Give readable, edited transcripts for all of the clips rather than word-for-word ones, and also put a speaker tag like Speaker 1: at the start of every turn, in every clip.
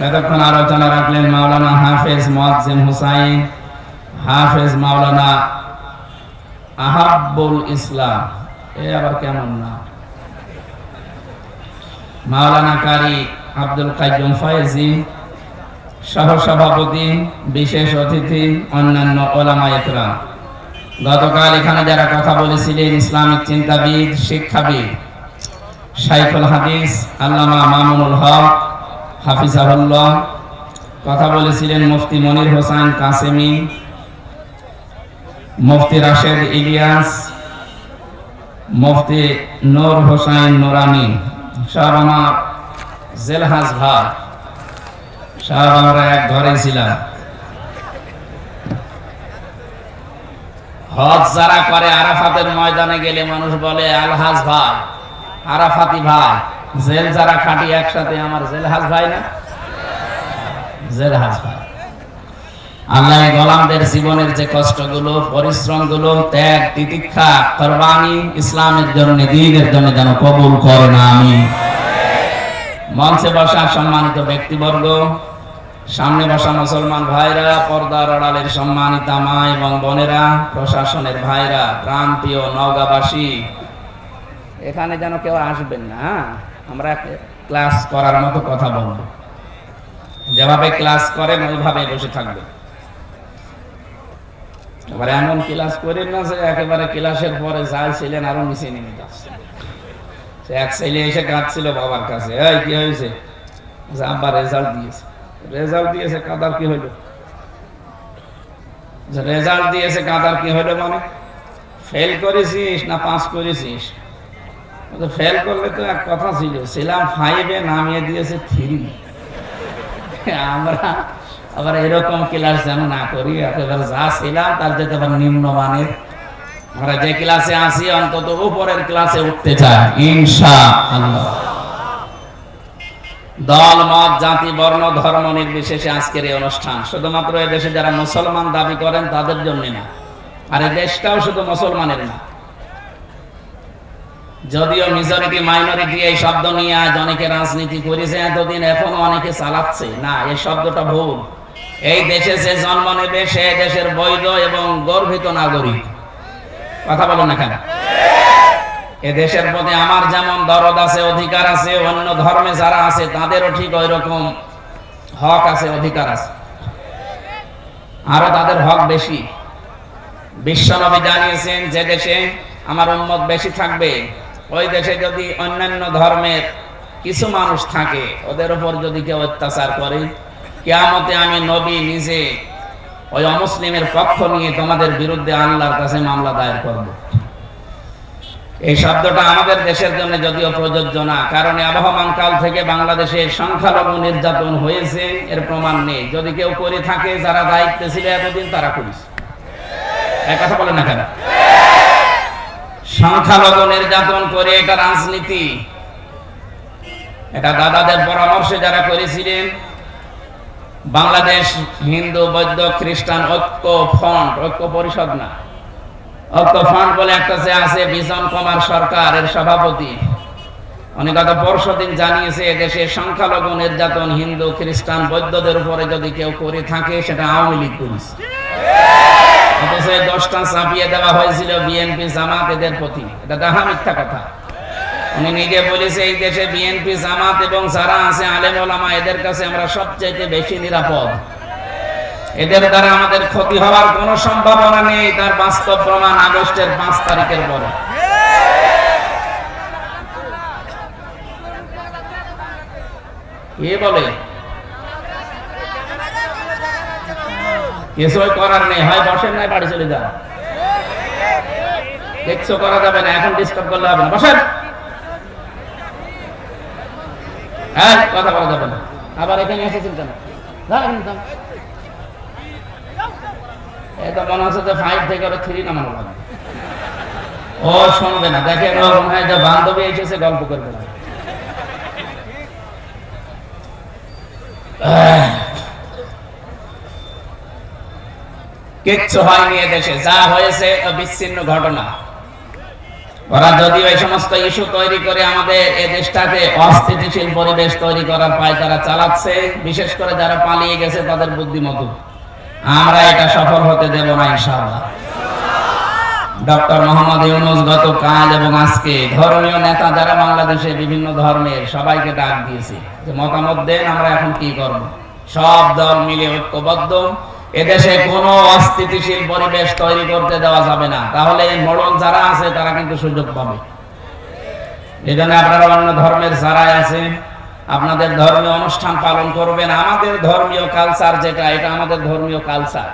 Speaker 1: এতক্ষণ আলোচনা রাখলেন মাওলানা হাফেজ মুয়াজ্জিম হুসাইন, হাফেজ মাওলানা আহাব্বুল ইসলাম, এ আবার কেমন না, মাওলানা কারি আব্দুল কাইয়ুম ফয়েজি, সহসভাপতি, বিশেষ অতিথি, অন্যান্য উলামায়ে কেরাম। গতকাল এখানে যারা কথা বলেছিলেন ইসলামিক চিন্তাবিদ, শিক্ষাবিদ, শাইখুল হাদিস আল্লামা মামুনুল হক হাফিজাহুল্লাহ, কথা বলেছিলেন মুফতি মনির হোসেন কাসেমি, মুফতি রাশেদ ইলিয়াস, মুফতি নূর হোসেন নুরানি, সব আমার জেলহাজ ভাই, সব আমরা এক ঘরে ছিলাম। হজ যারা করে আরাফাতের ময়দানে গেলে মানুষ বলে আলহাজ ভাই, আরাফাতি ভাই। জেল যারা খাটি একসাথে আমার জেলহাজ ভাই না, জেলহাজ ভাই। আল্লাহ গোলামদের জীবনের যে কষ্টগুলো, পরিশ্রমগুলো, ত্যাগ তিতিক্ষা, কুরবানি ইসলামের জন্য, দ্বীনের জন্য যেন কবুল করেন, আমিন। মঞ্চে বসা সম্মানিত ব্যক্তিবর্গ, সামনে বসা মুসলমান ভাইরা, পর্দার আড়ালের সম্মানিতা মা এবং বোনেরা, প্রশাসনের ভাইরা, প্রান্তীয় নওগাঁবাসী, এখানে যেন কেউ আসবেন না। আমরা ক্লাস করার মতো কথা বলবো, যেভাবে ক্লাস করেন ওইভাবে বসে থাকবে। এবারে এমন ক্লাস করেন না যে একেবারে ক্লাসের পরে যাই ছিলেন আরো নিচে নেমে যাচ্ছে। সে এক ছেলে এসে কাঁদছিল বাবার কাছে, এই কি হয়েছে? আব্বা রেজাল্ট দিয়েছে। রেজাল্ট দিয়েছে, কাঁদার কি হইলো? রেজাল্ট দিয়েছে, কাঁদার কি হইলো? মানে ফেল করেছিস না পাস করেছিস? ফেল করলে তো এক কথা ছিল, ছিলাম 5 নামিয়ে দিয়েছে 3। আমরা আবার এরকম ক্লাস যেন না করি, একেবারে যা ছিলাম তার যেতে আবার নিম্নমানের। আমরা যে ক্লাসে আসি অন্তত উপরের ক্লাসে উঠতে চাই ইনশাআল্লাহ। দল মত জাতি বর্ণ ধর্ম নির্বিশেষে আজকের এই অনুষ্ঠান শুধুমাত্র এদেশে যারা মুসলমান দাবি করেন তাদের জন্য না, আর এই দেশটাও শুধু মুসলমানের না। যদিও মেজরিটি মাইনরিটি এই শব্দ নিয়ে আজ অনেকে রাজনীতি করেছে এতদিন, এখনো অনেকে চালাচ্ছে না, এই শব্দটা ভুল। এই দেশে যে জন্ম নেবে সে দেশের বৈধ এবং গর্বিত নাগরিক। কথা বলো না কেন? এ দেশের প্রতি আমার যেমন দরদ আছে, অধিকার আছে, অন্য ধর্মে যারা আছে তাদেরও ঠিক ওই রকম হক আছে, অধিকার আছে, আরো তাদের হক বেশি। বিশ্বনবী জানিয়েছেন যে দেশে আমার উম্মত বেশি থাকবে ওই দেশে যদি অন্যান্য ধর্মের কিছু মানুষ থাকে, ওদের উপর যদি কেউ অত্যাচার করে, কিয়ামতে আমি নবী নিজে ওই অমুসলিমের পক্ষ নিয়ে তোমাদের বিরুদ্ধে আল্লাহর কাছে মামলা দায়ের করব। এই শব্দটা আমাদের দেশের জন্য যদিও প্রযোজ্য না, কারণ আবহমান কাল থেকে বাংলাদেশে সংখ্যালঘু নির্যাতন হয়েছে, এর প্রমাণ নেই। যদি কেউ করে থাকে, যারা দায়িত্বে ছিল এতদিন তারা করেছে। এক কথা বলেন না কেন? সংখ্যালঘু নির্যাতন করে এটা রাজনীতি, এটা দাদাদের পরামর্শে যারা করেছিলেন। বাংলাদেশ হিন্দু বৌদ্ধ খ্রিস্টান ঐক্য ফ্রন্ট, ঐক্য পরিষদ না, ঐক্য ফ্রন্ট বলে একটা যে আছে, বিজন কুমার সরকার এর সভাপতি, উনি গত পরশুদিন জানিয়েছে এদেশে সংখ্যালঘু নির্যাতন হিন্দু খ্রিস্টান বৌদ্ধদের উপরে যদি কেউ করে থাকে সেটা আওয়ামী লীগ করেছে। অথচ এই দোষটা চাপিয়ে দেওয়া হয়েছিল বিএনপি জামাত এদের প্রতি। এটা ডাহা মিথ্যা কথা। উনি নিজে বলেছে এই দেশে বিএনপি জামাত এবং যারা আছে আলেম ওলামা এদের কাছে আমরা সবচেয়ে বেশি নিরাপদ, এদের দ্বারা আমাদের ক্ষতি হওয়ার কোনো সম্ভাবনা নেই। তার বাস্তব প্রমাণ আগস্টের 5 তারিখের পরে। কে বলে কিছুই করার নেই, হয় বসেন নাই বাড়ি চলে যান, দেখছো করা যাবে না, এখন ডিস্টার্ব করলে হবে না, বসেন। হ্যাঁ, কথা বলা যাবে না। আবার এখানে এসেছেন কেন? এটা মনে হচ্ছে যে 5 থেকে 3 নামানো লাগবে। ও শুনবে না, দেখে মনে হয় যে বান্ধবী এসেছে গল্প করবে না। কিচ্ছু হয়নি এদেশে, যা হয়েছে বিচ্ছিন্ন ঘটনা। ওরা যদিও এই সমস্ত ইস্যু তৈরি করে আমাদের এই দেশটাকে অস্থিতিশীল পরিবেশ তৈরি করার পায়তারা চালাচ্ছে, বিশেষ করে যারা পালিয়ে গেছে তাদের বুদ্ধিমতো। আমরা এটা সফল হতে দেব না ইনশাআল্লাহ। ডক্টর মোহাম্মদ ইউনূস গতকাল এবং আজকে ধর্মীয় নেতা যারা বাংলাদেশে বিভিন্ন ধর্মের সবাইকে ডাক দিয়েছে যে মতামত দেন, আমরা এখন কি করব। সব দল মিলে ঐক্যবদ্ধ, এদেশে কোনো অস্থিতিশীল পরিবেশ তৈরি করতে দেওয়া যাবে না, তাহলে মোড়ল যারা আছে তারা কিন্তু সুযোগ পাবে। এই জন্য আপনারা অন্য ধর্মের যারাই আছে আপনাদের ধর্মীয় অনুষ্ঠান পালন করবেন। আমাদের ধর্মীয় কালচার যেটা, এটা আমাদের ধর্মীয় কালচার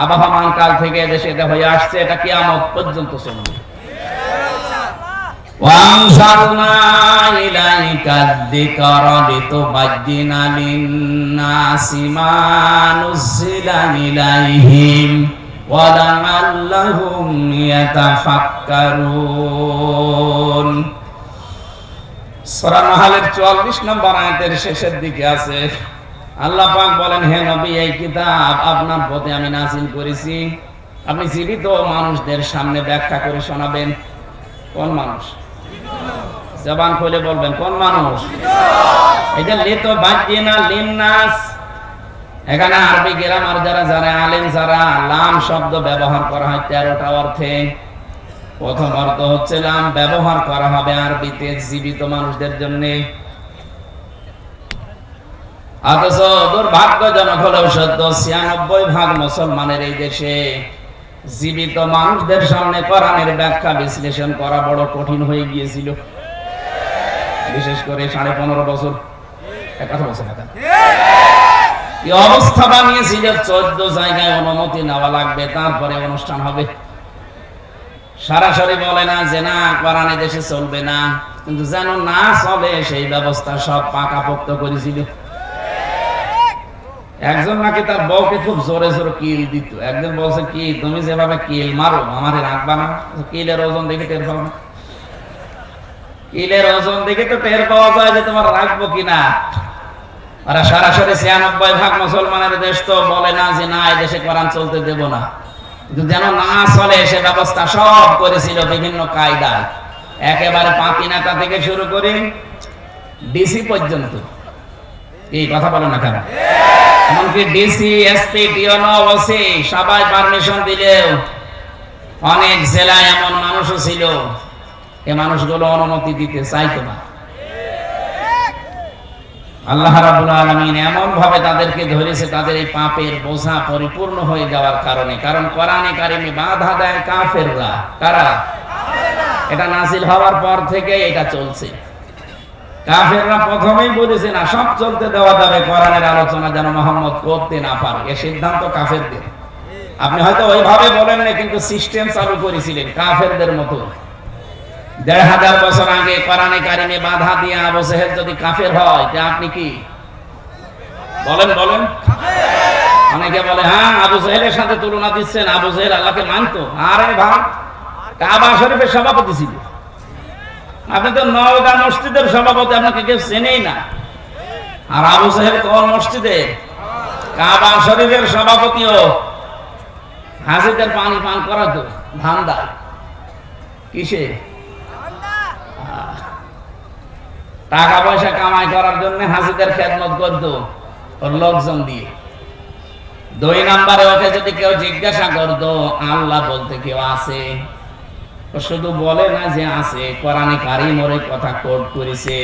Speaker 1: আবহমান কাল থেকে দেশে এটা হয়ে আসছে, এটা কিয়ামত পর্যন্ত চলবে। وَأَنزَلْنَا إِلَيْكَ الذِّكْرَ لِتُبَيِّنَ لِلنَّاسِ مَا نُزِّلَ إِلَيْهِمْ وَلَعَلَّهُمْ يَتَفَكَّرُونَ। সূরা নাহলের 44 নম্বর আয়াতের শেষের দিকে আছে, আল্লাহ পাক বলেন, হে নবী, এই কিতাব আপনার প্রতি আমি নাযিল করেছি, আপনি জীবিত মানুষদের সামনে ব্যাখ্যা করে শোনাবেন। কোন মানুষ? জবান খুলে বলবেন, কোন মানুষ? এই যে লিতুবায়্যিনা লিন্নাস, এখানে আরবি গ্রামার যারা আলেম যারা লাম শব্দ ব্যবহার করা হয় 13টা অর্থে। প্রথম অর্থ হচ্ছে লাম ব্যবহার করা হবে আরবিতে জীবিত মানুষদের জন্য। অথচ দুর্ভাগ্যজনক হলেও সত্য, 96% মুসলমানের এই দেশে জীবিত মানুষদের সামনে কোরআনের ব্যাখ্যা বিশ্লেষণ করা বড় কঠিন হয়ে গিয়েছিল, বিশেষ করে 15.5 বছর। এক কথা বলছে না, কি অবস্থা বানিয়েছিল, 14 জায়গায় অনুমতি নেওয়া লাগবে তারপরে অনুষ্ঠান হবে। সরাসরি বলে না যে না কোরআন দেশে চলবে না, কিন্তু যেন না চলে সেই ব্যবস্থা সব পাকাপোক্ত করেছিল। একজন নাকি তার বউকে খুব জোরে জোরে কিল দিত। একজন বলছে, কি তুমি যেভাবে কিল মারো আমারে রাখবা না? কিলের ওজন দেখে টের পাও না? কিলের ওজন দেখে তো টের পাওয়া যায় যে তোমার রাখবো কিনা। আর সরাসরি 96% মুসলমানের দেশ তো বলে না যে না এই দেশে কোরআন চলতে দেব না, কিন্তু যেন না চলে সে ব্যবস্থা সব করেছিল বিভিন্ন কায়দায়, একেবারে পাতি নেতা থেকে শুরু করে ডিসি পর্যন্ত। এই কথা বলে না কেন? এমনকি ডিসি, এসপি, টিওনো, ওসি সবাই পারমিশন দিলেও অনেক জেলায় এমন মানুষও ছিল এই মানুষগুলো অনুমতি দিতে চাইতো না। আল্লাহ রাব্বুল আলামিন এমন ভাবে তাদেরকে ধরেছে, তাদের এই পাপের বোঝা পরিপূর্ণ হয়ে যাওয়ার কারণে। কারণ কোরআনে কারিমে বাধা দেয় কাফেররা। কারা? এটা নাযিল হওয়ার পর থেকে এটা চলছে। কাফেররা প্রথমেই বলেছে না সব চলতে দেওয়া যাবে, কোরআনের আলোচনা যেন মুহাম্মদ করতে না পারে, এ সিদ্ধান্ত কাফেরদের। আপনি হয়তো ওইভাবে বলেন না, কিন্তু সিস্টেম চালু করেছিলেন কাফেরদের মতো। 1500 বছর আগে কোরআনে কারিমে বাধা দিয়ে আবু জেহেল যদি কাফের হয়, তা আপনি কি বলেন? বলেন। অনেকে বলে হ্যাঁ আবু জেহেলের সাথে তুলনা দিচ্ছেন, আবু জেহেল আল্লাহকে মানতো। আরে ভাই, কাবা শরীফের সভাপতি ছিল, আপনি তো নওগাঁ মসজিদের সভাপতি, আপনাকে কেউ চেনেই না। আর আবু জেহেল কোন মসজিদে? কাবা শরীফের সভাপতিও। হাজিদের পানি পান করা তো ধান্দা কিসে? টাকা পয়সা কামাই করার জন্য হাজিদের খেদমত করতো ওর লোকজন দিয়ে। 2 নম্বরে ওকে যদি কেউ জিজ্ঞাসা করতো আল্লাহ বলতে কেউ আছে, ও শুধু বলে না যে আছে, কোরআনে কারীম ওর কথা কোট করেছে,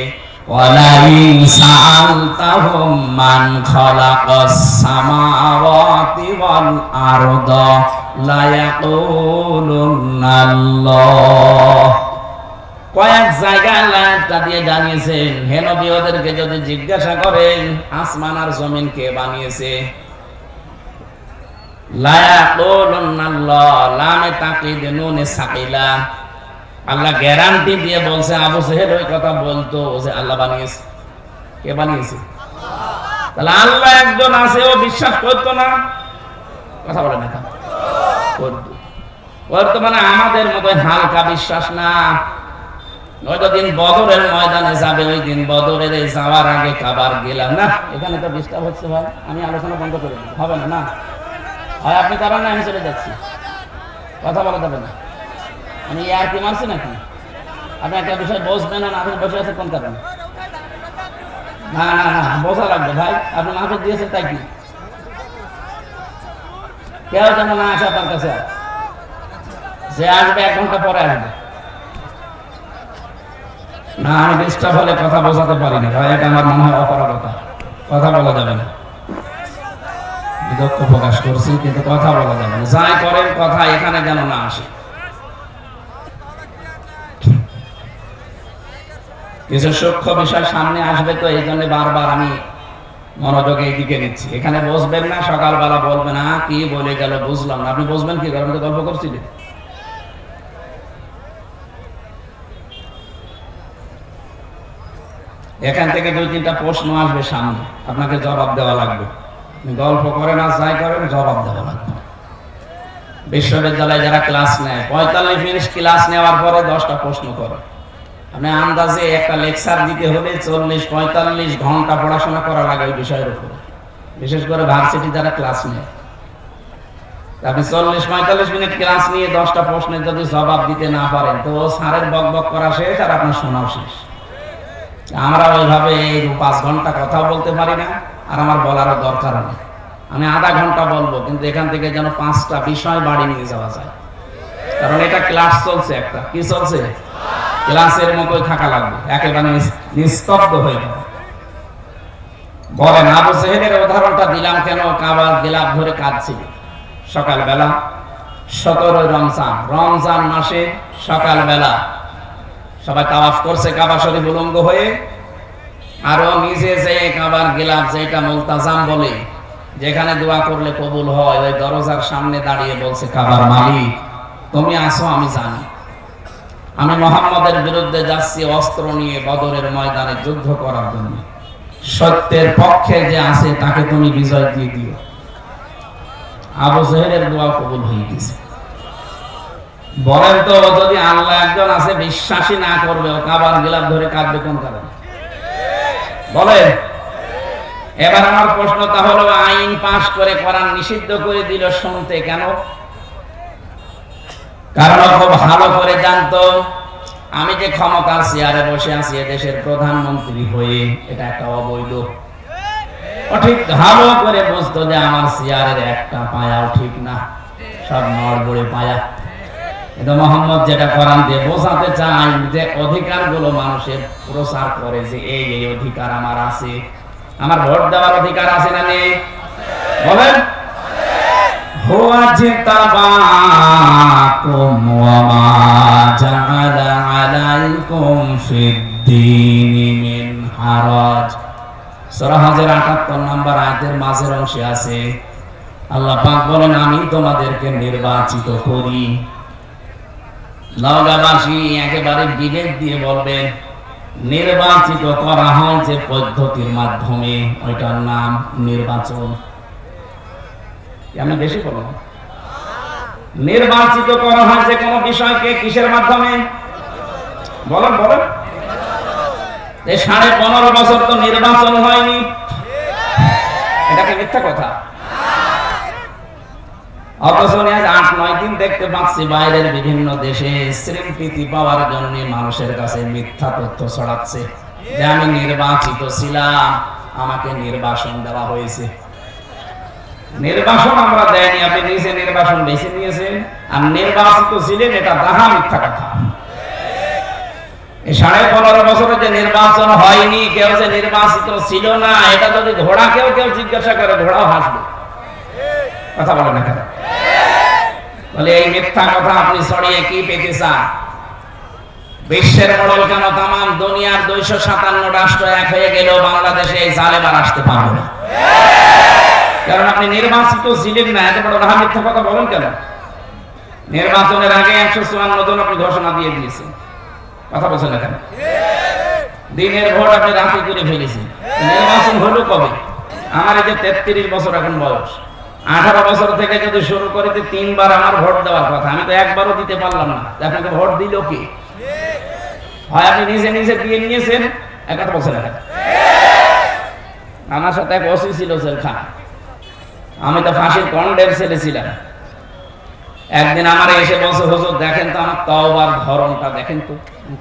Speaker 1: ওয়ালাইন সাআলতাহুম মান খালাকাস সামাওয়াতি ওয়াল আরদা লা ইয়াকুলুনাল্লাহ। কয়েক জায়গায় আল্লাহটা দিয়ে জানিয়েছেন, হে নবী ওদেরকে যদি জিজ্ঞাসা করেন আসমান আর জমিন কে বানিয়েছে, লা ইয়াকুলুনাল্লাহ, লামে তাকিদ নুনে সাকিলা, আল্লাহ গ্যারান্টি দিয়ে বলছে আবু জেহেল ওই কথা বলতো যে আল্লাহ বানিয়েছে। কে বানিয়েছে? তাহলে আল্লাহ একজন আছে, ও বিশ্বাস করতো না? কথা বলে না, করতো। বর্তমানে আমাদের মতো হালকা বিশ্বাস না। ওই দিন বদরের ময়দানে যাবে, ওই দিন বদরের যাওয়ার আগে কাবার গেলাম না। এখানে তো ডিস্টার্ব হচ্ছে ভাই, আমি আলোচনা বন্ধ করে দিই, হবে না? না হয় আপনি করেন না, আমি চলে যাচ্ছি, কথা বলা যাবে না। আমি আর কি মারছি নাকি? আপনি একটা বিষয় বুঝবেন না, আপনি বসে আছেন কোন কারণে? না না না, বোঝা লাগবে ভাই। আপনি মাহফিল দিয়েছেন তাই কি? কেউ যেন না আসে আপনার কাছে, যে আসবে 1 ঘন্টা পরে আসবে। না, আমি ডিস্টার্ব হলে কথা বোঝাতে পারি না ভাই, এটা আমার মনে হয় অপারগতা। কথা বলা যাবে না, দুঃখ প্রকাশ করছি, কিন্তু কথা বলা যাবে না। যাই করেন কথা এখানে যেন না আসে। কিছু সূক্ষ্ম বিষয় সামনে আসবে, তো এই জন্য বারবার আমি মনোযোগে এইদিকে নিচ্ছি। এখানে বসবেন না, সকালবেলা বলবেন না কি বলে গেল বুঝলাম না। আপনি বুঝবেন কি করে? গল্প করছিলেন। এখান থেকে 2-3টা প্রশ্ন আসবে সামনে, আপনাকে জবাব দেওয়া লাগবে। গল্প করেন আর যাই করেন, জবাব দেওয়া লাগবে। বিশ্ববিদ্যালয়ে যারা ক্লাস নেয়, 45 মিনিট ক্লাস নেওয়ার পরে 10টা প্রশ্ন করে। আপনি আন্দাজে একটা লেকচার দিতে হলে 40-45 ঘন্টা পড়াশোনা করা লাগে ওই বিষয়ের উপরে, বিশেষ করে ভার্সিটি যারা ক্লাস নেয়। আপনি 40-45 মিনিট ক্লাস নিয়ে 10টা প্রশ্নের যদি জবাব দিতে না পারেন, তো স্যারের বক বক করা শেষ আর আপনার শোনাও শেষ। আমরা ওইভাবে 5 ঘন্টা কথা বলতে পারি না, আর আমার বলারও দরকার নেই। আমি আধা ঘন্টা বলবো, কিন্তু এখান থেকে যেন 5টা বিষয় বাড়ি নিয়ে যাওয়া যায়। কারণ এটা ক্লাস চলছে, একটা কি চলছে, ক্লাসের মতোই থাকা লাগবে, একেবারে নিস্তব্ধ হয়ে যাবে। বলেন, আবু জেহেলের উদাহরণটা দিলাম কেন? কাবার গিলাফ ধরে কাঁদছিল সকালবেলা, 17 রমজান মাসে সকালবেলা সবাই তাওয়াফ করছে কাবা শরীফ উলঙ্গ হয়ে। আরো নিজে যে কাবার গিলাফ, যেটা মুলতাজাম বলে, যেখানে দোয়া করলে কবুল হয়, ওই দরজার সামনে দাঁড়িয়ে বলছে, কাবার মালিক তুমি আসো, আমি জানি আমি মুহাম্মদের বিরুদ্ধে যাচ্ছি অস্ত্র নিয়ে বদরের ময়দানে যুদ্ধ করার জন্য। সত্যের পক্ষে যে আছে তাকে তুমি বিজয় দিয়ে দিও। আবু জেহেলের দোয়া কবুল হয়ে গেছে। বলেন তো, যদি আল্লাহ একজন আছে বিশ্বাসী না করবে, ও কাবার গিলাফ ধরে কাঁদবে কোন কারণে? বলেন। এবার আমার প্রশ্নটা হলো, আইন পাশ করে কোরআন নিষিদ্ধ করে দিল শুনতে কেন? কারণ খুব ভালো করে জানতো আমি যে ক্ষমতার চেয়ারে বসে আছি দেশের প্রধানমন্ত্রী হয়ে, এটা একটা অবৈধ। ও ঠিক ভালো করে বুঝতো যে আমার চেয়ারের একটা পায়াও ঠিক না, সব নড়বড়ে পায়া। কিন্তু মোহাম্মদ যেটা কোরআন দিয়ে বোঝাতে চায় যে অধিকারগুলো মানুষের প্রচার করে, যে এই এই অধিকার আমার আছে। আমার ভোট দেওয়ার অধিকার আছে না নেই? বলেন। হুয়া জিতাবাকুম ওয়া মা জাআলা আলাইকুম ফিদ-দীনি মিন হারাজ। সূরা হজের 78 নম্বর আয়াতের মাঝের অংশে আছে, আল্লাহ পাক বলেন, আমি তোমাদেরকে নির্বাচিত করি। নওগাঁবাসী একেবারে বিবেক দিয়ে বলবেন, নির্বাচিত করা হয় যে পদ্ধতির মাধ্যমে, ওইটার নাম নির্বাচন। আমি বেশি বললাম? নির্বাচিত করা হয় যে কোনো বিষয়কে কিসের মাধ্যমে? বলেন বলেন। 15.5 বছর তো নির্বাচন হয়নি, এটা কি মিথ্যা কথা? অথচ আজ 8-9 দিন দেখতে পাচ্ছি বাইরের বিভিন্ন দেশে স্বীকৃতি পাওয়ার জন্য মানুষের কাছে মিথ্যা তথ্য ছড়াচ্ছে যে আমি নির্বাচিত ছিলাম, আমাকে নির্বাসন দেওয়া হয়েছে। নির্বাসন আমরা দেয়নি, আপনি নিজে নির্বাসন বেছে নিয়েছেন, আর নির্বাচিত ছিলেন, এটা দাহা মিথ্যা কথা। এই 15.5 বছরে যে নির্বাচন হয়নি, কেউ যে নির্বাচিত ছিল না, এটা যদি ঘোড়াকেও কেউ জিজ্ঞাসা করে, ঘোড়াও হাসবে। কথা বলে না কেন? বলে এই মিথ্যা কথা আপনি ছড়িয়ে কি পেতে চান? বিশ্বের মডেল কেন তামাম দুনিয়ার 257 রাষ্ট্র এক হয়ে গেলেও বাংলাদেশে এই জালেবার আসতে পারবে না, কারণ আপনি নির্বাচিত ছিলেন না। এত বড় রাহা মিথ্যা কথা বলেন কেন? নির্বাচনের আগে 154 জন আপনি ঘোষণা দিয়ে দিয়েছেন, কথা বলছেন না কেন? দিনের ভোট আপনি রাতে করে ফেলেছেন। নির্বাচন হলো কবে? আমার এই যে 33 বছর এখন বয়স, 18 বছর থেকে যদি শুরু করে 3 বার আমার ভোট দেওয়ার কথা, আমি তো একবারও দিতে পারলাম না। আপনাকে ভোট দিল কি? হয় আপনি নিজে নিজে দিয়ে নিয়েছেন, এক কথা বলছেন না। আমার সাথে এক ওসি ছিল জেলখানা, আমি তো ফাঁসির কন্ডের ছেলে ছিলাম। একদিন আমার এসে বলছে, হুজুর দেখেন তো আমার তওবার ধরনটা দেখেন তো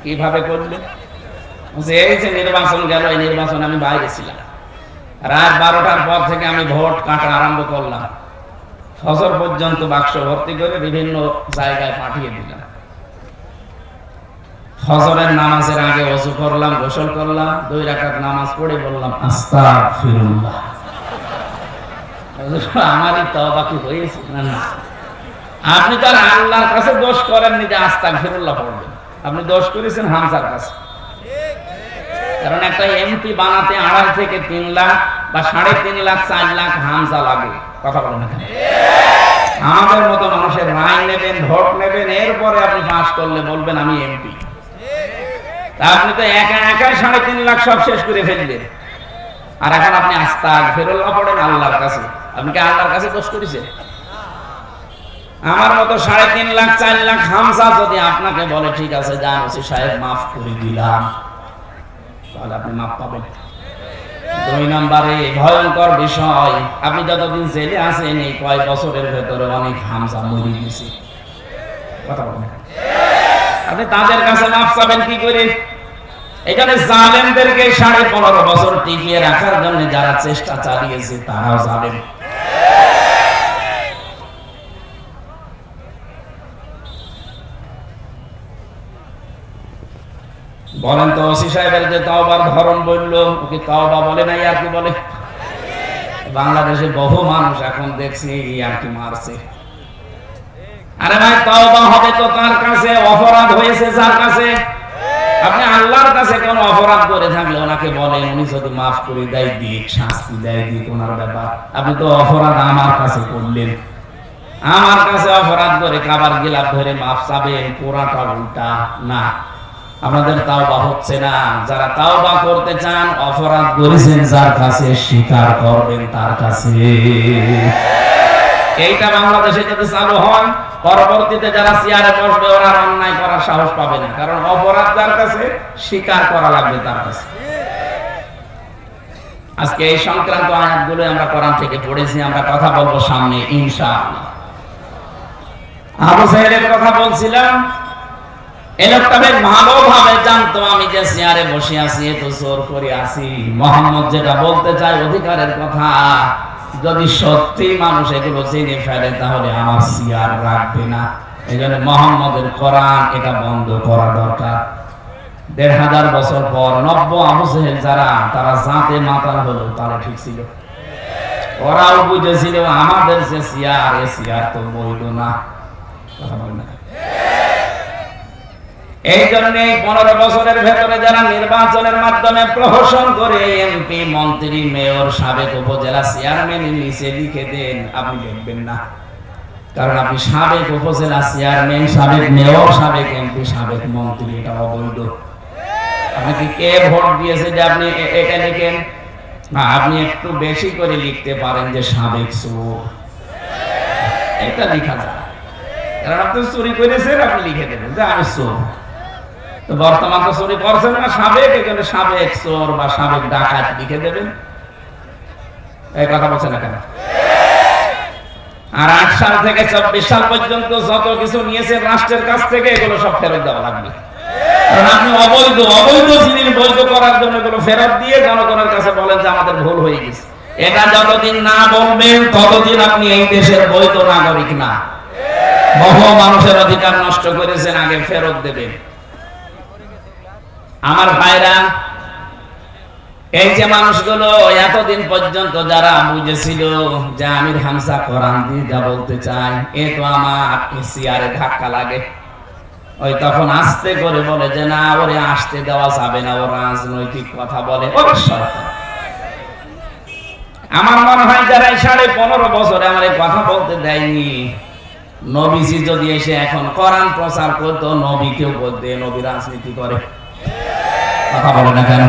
Speaker 1: কিভাবে করলেন। এই যে নির্বাচন গেল, এই নির্বাচনে আমি বাইরে ছিলাম, রাত 12টার পর থেকে আমি ভোট কাটা আরম্ভ করলাম, ফজর পর্যন্ত বাক্স ভর্তি করে বিভিন্ন জায়গায় পাঠিয়ে দিলাম। ফজরের নামাজের আগে ওযু করলাম, গোসল করলাম, 2 রাকাত নামাজ পড়ে বললাম আস্তাগফিরুল্লাহ। আমারই তওবা কি হয়েছে? না, আপনি তো আর আল্লাহর কাছে দোষ করেননি যে আস্তাগফিরুল্লাহ পড়বেন, আপনি দোষ করেছেন হামজার কাছে। কারণ একটা এমপি বানাতে 2.5 থেকে 3 লাখ বা 3.5 লাখ 4 লাখ হামজা লাগে। কথা বলেন না? আমাদের মতো মানুষের রায় নেবেন, ভোট নেবেন, এরপরে আপনি পাস করলে বলবেন আমি এমপি। তা আপনি তো একা 3.5 লাখ সব শেষ করে ফেললেন, আর এখন আপনি আস্তাগফিরুল্লাহ পড়েন আল্লাহর কাছে। আপনি কি আল্লাহর কাছে দোষ করেছেন? আমার মতো 3.5 লাখ 4 লাখ হামজা যদি আপনাকে বলে ঠিক আছে যান ওসি সাহেব মাফ করে দিলাম, তাহলে আপনি মাফ পাবেন। 2 নম্বরে ভয়ঙ্কর বিষয়, আপনি যতদিন জেলে আছেন এই কয়েক বছরের ভেতরে অনেক হামজা মরে গেছে। কথা বলেন, আপনি তাদের কাছে মাফ চাবেন কি করে? এখানে জালেমদেরকে 15.5 বছর টিকিয়ে রাখার জন্য যারা চেষ্টা চালিয়েছে তারাও জালেম। বলেন তো ওসি সাহেবের যে তওবার ধরন বললো, ওকে তওবা বলে নাই আর কি বলে? বাংলাদেশে বহু মানুষ এখন দেখছি আর কি মারছে। আরে ভাই তওবা হবে তো তার কাছে, অপরাধ হয়েছে যার কাছে। আপনি আল্লাহর কাছে কোন অপরাধ করে থাকলে ওনাকে বলেন, উনি যদি মাফ করে দেয় দিক, শাস্তি দেয় দিক, ওনার ব্যাপার। আপনি তো অপরাধ আমার কাছে করলেন, আমার কাছে অপরাধ করে খাবার গিলাপ ধরে মাফ চাবেন, পুরাটা উল্টা না। আপনাদের তাওবা হচ্ছে না। যারা তাওবা করতে চান, অপরাধ করেছেন যার কাছে, স্বীকার করবেন তার কাছে। এইটা বাংলাদেশে যদি চালু হয়, পরবর্তীতে যারা চেয়ারে বসবে ওরা অন্যায় করার সাহস পাবে না, কারণ অপরাধ যার কাছে, স্বীকার করা লাগবে তার কাছে। আজকে এই সংক্রান্ত আয়াতগুলো আমরা কোরআন থেকে পড়েছি, আমরা কথা বলবো সামনে ইনশাআল্লাহ। আবু জাহেলের কথা বলছিলাম, এই লোকটা বেশ ভালোভাবে জানতো আমি যে চেয়ারে বসে আছি, এত জোর করে আছি। মুহাম্মদ যেটা বলতে চায় অধিকারের কথা, যদি সত্যি মানুষ এগুলো জেনে ফেলে তাহলে আমার চেয়ার রাখবে না। এই জন্য মুহাম্মদের কোরআন এটা বন্ধ করা দরকার। 1500 বছর পর নব্য আবু জাহেল যারা, তারা জাতে মাতাল হলো, তারা ঠিক ছিল। ওরাও বুঝেছিল আমাদের যে চেয়ার, এ চেয়ার তো বৈধ না। কথা বলেন না? এই জন্য 15 বছরের ভেতরে যারা নির্বাচনের মাধ্যমে প্রহসন করে এমপি, মন্ত্রী, মেয়র, সাবেক উপজেলা চেয়ারম্যান নিচে লিখে দেন, আপনি লিখবেন না। কারণ আপনি সাবেক উপজেলা চেয়ারম্যান, সাবেক মেয়র, সাবেক এমপি, সাবেক মন্ত্রী, এটা অবৈধ। আপনাকে কে ভোট দিয়েছে যে আপনি এটা লিখেন? আপনি একটু বেশি করে লিখতে পারেন যে সাবেক চোর, এটা লেখা যায়। কারণ আপনি চুরি করেছেন, আপনি লিখে দেবেন যে আমি চোর। তো বর্তমান তো চুরি করছেন না, সাবেক, এখানে সাবেক চোর বা সাবেক ডাকাত লিখে দেবেন। এই কথা বলছেন না কেন? আর 8 সাল থেকে 24 সাল পর্যন্ত যত কিছু নিয়েছেন রাষ্ট্রের কাছ থেকে, এগুলো সব ফেরত দেওয়া লাগবে। কারণ আপনি অবৈধ জিনিস বৈধ করার জন্য এগুলো ফেরত দিয়ে জনগণের কাছে বলেন যে আমাদের ভুল হয়ে গেছে। এটা যতদিন না বলবেন ততদিন আপনি এই দেশের বৈধ নাগরিক না। বহু মানুষের অধিকার নষ্ট করেছেন, আগে ফেরত দেবেন। আমার ভাইরা, এই যে মানুষগুলো এতদিন পর্যন্ত যারা বুঝেছিল যে আমির হামজা কোরআন দিয়ে যা বলতে চায়, এ তো আমার চেয়ারে ধাক্কা লাগে, ওই তখন আস্তে করে বলে যে না, ওরে আসতে দেওয়া যাবে না, ও রাজনৈতিক কথা বলে, ওর সরকার। আমার মনে হয় যারা 15.5 বছরে আমার এই কথা বলতে দেয়নি, নবীজি যদি এসে এখন কোরআন প্রচার করতো, নবীকেও বলতে নবী রাজনীতি করে। কথা বলে না কেন?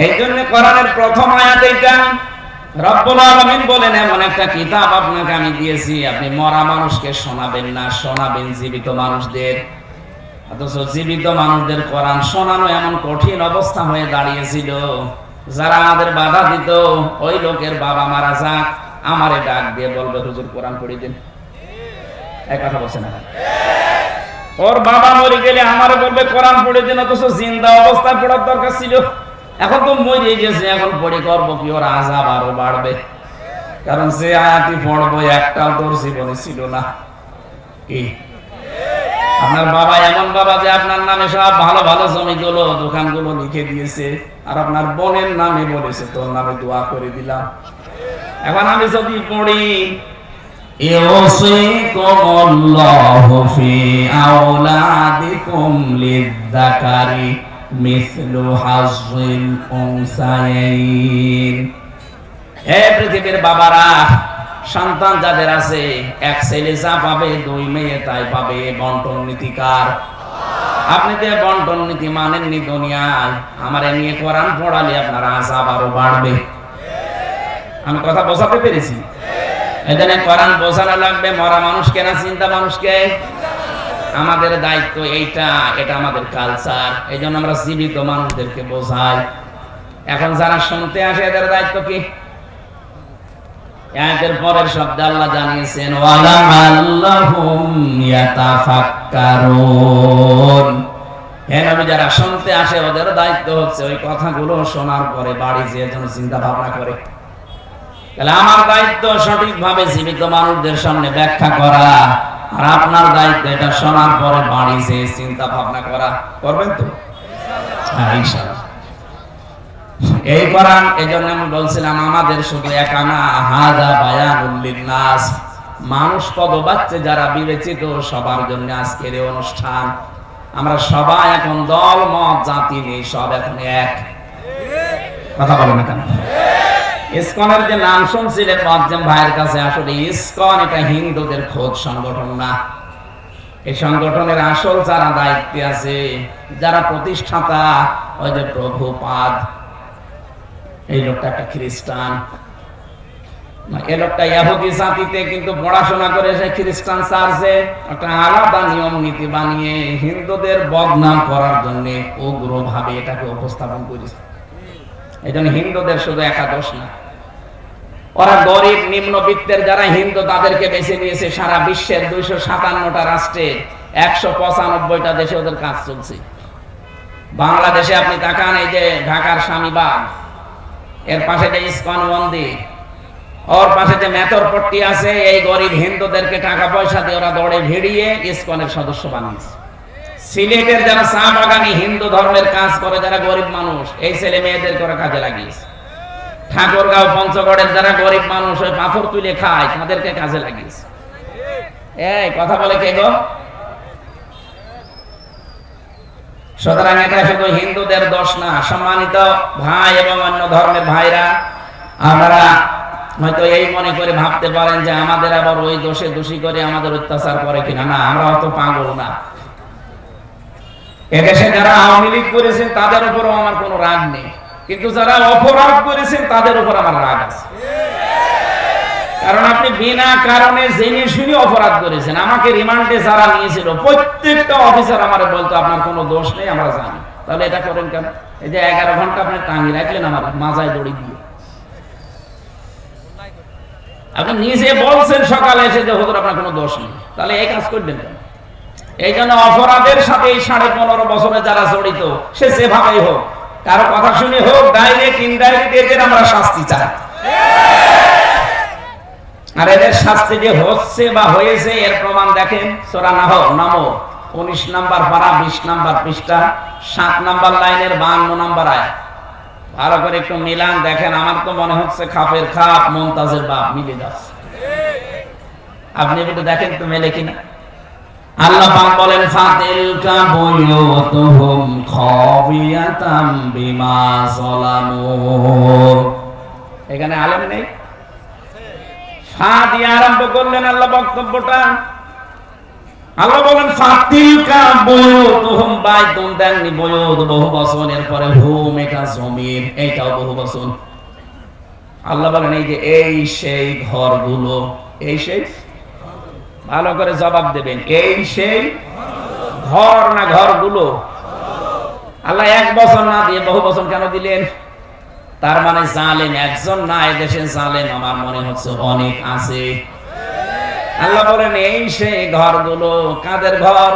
Speaker 1: এই জন্য কোরআনের প্রথম আয়াত এটা। রব্বুল আলামিন বলেন, এমন একটা কিতাব আপনাকে আমি দিয়েছি, আপনি মরা মানুষকে শোনাবেন না, শোনাবেন জীবিত মানুষদের। অথচ জীবিত মানুষদের কোরআন শোনানো এমন কঠিন অবস্থা হয়ে দাঁড়িয়েছিল, যারা আমাদের বাধা দিত ওই লোকের বাবা মারা যাক, আমারে ডাক দিয়ে বলবে হুজুর কোরআন পড়ে দিন, এক কথা বলছে না? ওর বাবা মরে গেলে আমারে বলবে কোরআন পড়ে দিন, অথচ জিন্দা অবস্থায় পড়ার দরকার ছিল। এখন তো মরে গেছে, এখন পড়ে করবো কি? ওর আযাব আরো বাড়বে, কারণ যে আয়াতি পড়বো একটাও তোর জীবনে ছিল না। কি আপনার বাবা এমন বাবা যে আপনার নামে সব ভালো ভালো জমিগুলো দোকানগুলো লিখে দিয়েছে, আর আপনার বোনের নামে বলেছে তোর নামে দোয়া করে দিলাম। এখন আমি যদি পড়ি ইউসিকুমুল্লাহু ফি আওলাদিকুম লিয-যাকারি মিসলু হাজ্জিল উনসায়াইন। হে পৃথিবীর বাবারা, সন্তান যাদের আছে, এক ছেলে যা পাবে দুই মেয়ে তাই পাবে। বন্টন নীতিকার আপনি যে বন্টন নীতি মানেননি দুনিয়ায়, আমারে নিয়ে কোরআন পড়ালে আপনার আযাব আরো বাড়বে। আমি কথা বোঝাতে পেরেছি? এজন্য কোরআন বোঝানো লাগবে মরা মানুষকে না চিন্তা মানুষকে। আমাদের দায়িত্ব এইটা, এটা আমাদের কালচার। এই জন্য আমরা জীবিত মানুষদেরকে বোঝাই। এখন যারা শুনতে আসে এদের দায়িত্ব কি? আয়াতের পরের শব্দে আল্লাহ জানিয়েছেন ওয়ালাআল্লাহুম ইয়াতাফাক্কারুন। হে নবী, যারা শুনতে আসে ওদের দায়িত্ব হচ্ছে ওই কথাগুলো শোনার পরে বাড়ি যেয়ে যেন চিন্তা ভাবনা করে। তাহলে আমার দায়িত্ব সঠিকভাবে জীবিত মানুষদের সামনে ব্যাখ্যা করা, আর আপনার দায়িত্ব এটা শোনার পরে বাড়ি যেয়ে চিন্তা ভাবনা করা। করবেন তো? হ্যাঁ, ইনশাআল্লাহ। এই কোরআন, এজন্য আমি বলছিলাম আমাদের শুধু একা না, হাযা বায়ানুল লিন-নাস, মানুষ পদবাচ্চে যারা বিবেচিত সবার জন্য আজকের এই অনুষ্ঠান। আমরা সবাই এখন দল মত জাতি নেই, সব এখন এক। কথা বলেন না কেন? ইসকনের যে নাম শুনছিলেন মুআজ্জম ভাইয়ের কাছে, আসলে ইসকন এটা হিন্দুদের খোদ সংগঠন না। এই সংগঠনের আসল যারা দায়িত্বে আছে, যারা প্রতিষ্ঠাতা, ওই যে প্রভুপাদ, এই লোকটা একটা খ্রিস্টান। এই লোকটা ইহুদি জাতিতে কিন্তু পড়াশোনা করে সে খ্রিস্টান চার্চে একটা আলাদা নিয়ম নীতি বানিয়ে হিন্দুদের বদনাম করার জন্য উগ্রভাবে এটাকে উপস্থাপন করেছে। এই জন্য হিন্দুদের শুধু একা দোষ না, ওরা গরিব নিম্নবিত্তের যারা হিন্দু তাদেরকে বেছে নিয়েছে। সারা বিশ্বের 257টা রাষ্ট্রে 195টা দেশে ওদের কাজ চলছে। বাংলাদেশে আপনি তাকান, এই যে ঢাকার স্বামীবাগ, এর পাশে যে ইসকন মন্দির, ওর পাশে যে মেথরপট্টি আছে, এই গরিব হিন্দুদেরকে টাকা পয়সা দিয়ে ওরা দৌড়ে ভিড়িয়ে ইসকনের সদস্য বানিয়েছে। সিলেটের যারা চা বাগানি হিন্দু ধর্মের কাজ করে, যারা গরিব মানুষ, এই ছেলে মেয়েদের করে কাজে লাগিয়েছে। ঠাকুরগাঁও পঞ্চগড়ের যারা গরিব মানুষ ওই পাথর তুলে খায়, তাদেরকে কাজে লাগিয়েছে। এই কথা বলে কে গো? সুতরাং এটা শুধু হিন্দুদের দোষ না। সম্মানিত ভাই এবং অন্য ধর্মের ভাইরা, আমরা হয়তো এই মনে করে ভাবতে পারেন যে আমাদের আবার ওই দোষে দোষী করে আমাদের অত্যাচার করে কিনা। না, আমরা অত পাগল না। এদেশে যারা আওয়ামী লীগ করেছেন তাদের উপরও আমার কোনো রাগ নেই, কিন্তু যারা অপরাধ করেছেন তাদের উপর আমার রাগ আছে। কারণ আপনি বিনা কারণে জেনে শুনে অপরাধ করেছেন। আমাকে রিমান্ডে যারা নিয়েছিল প্রত্যেকটা অফিসার আমার বলতো আপনার কোনো দোষ নেই, আমরা জানি। তাহলে এটা করেন কেন? এই যে 11 ঘন্টা আপনি টাঙিয়ে রাখলেন আমার মাজায় দড়ি দিয়ে। আপনি নিজে বলছেন সকালে এসে যে হুজুর আপনার কোনো দোষ নেই, তাহলে এই কাজ করবেন কেন? এই জন্য অপরাধের সাথে এই 15.5 বছরে যারা জড়িত, সে যেভাবেই হোক, কারো কথা শুনে হোক, ডাইরেক্ট ইনডাইরেক্ট, এদের আমরা শাস্তি চাই। আর এদের শাস্তি যে হচ্ছে বা হয়েছে এর প্রমাণ দেখেন সূরা নামল 19 নম্বর পারা 20 নম্বর পৃষ্ঠা 7 নম্বর লাইনের 52 নম্বর আয়াত। ভালো করে একটু মিলান দেখেন। আমার তো মনে হচ্ছে খাপের খাপ মুমতাজের বাপ মিলে যাচ্ছে। আপনি একটু দেখেন তো মেলে কিনা। আল্লাহ পাক বলেন ফাতিলকা বুয়ুতুহুম খাবিয়াতাম বিমা যালামু। এখানে আলেম নেই, ফা দিয়ে আরম্ভ করলেন আল্লাহ বক্তব্যটা। আল্লাহ বলেন ফাতিলকা বুয়ুতুহুম, বাইতুন দেননি বুয়ুত বহু বচন, এর পরে হুম এটা জমির, এইটাও বহু বচন। আল্লাহ বলেন এই যে এই সেই ঘরগুলো, এই সেই, ভালো করে জবাব দেবেন, এই সেই ঘর না ঘরগুলো? আল্লাহ এক বছর না দিয়ে বহু বছর কেন দিলেন? তার মানে জালেম একজন না, এদেশে জালেম আমার মনে হচ্ছে অনেক আছে। আল্লাহ বলেন এই সেই ঘরগুলো, কাদের ঘর?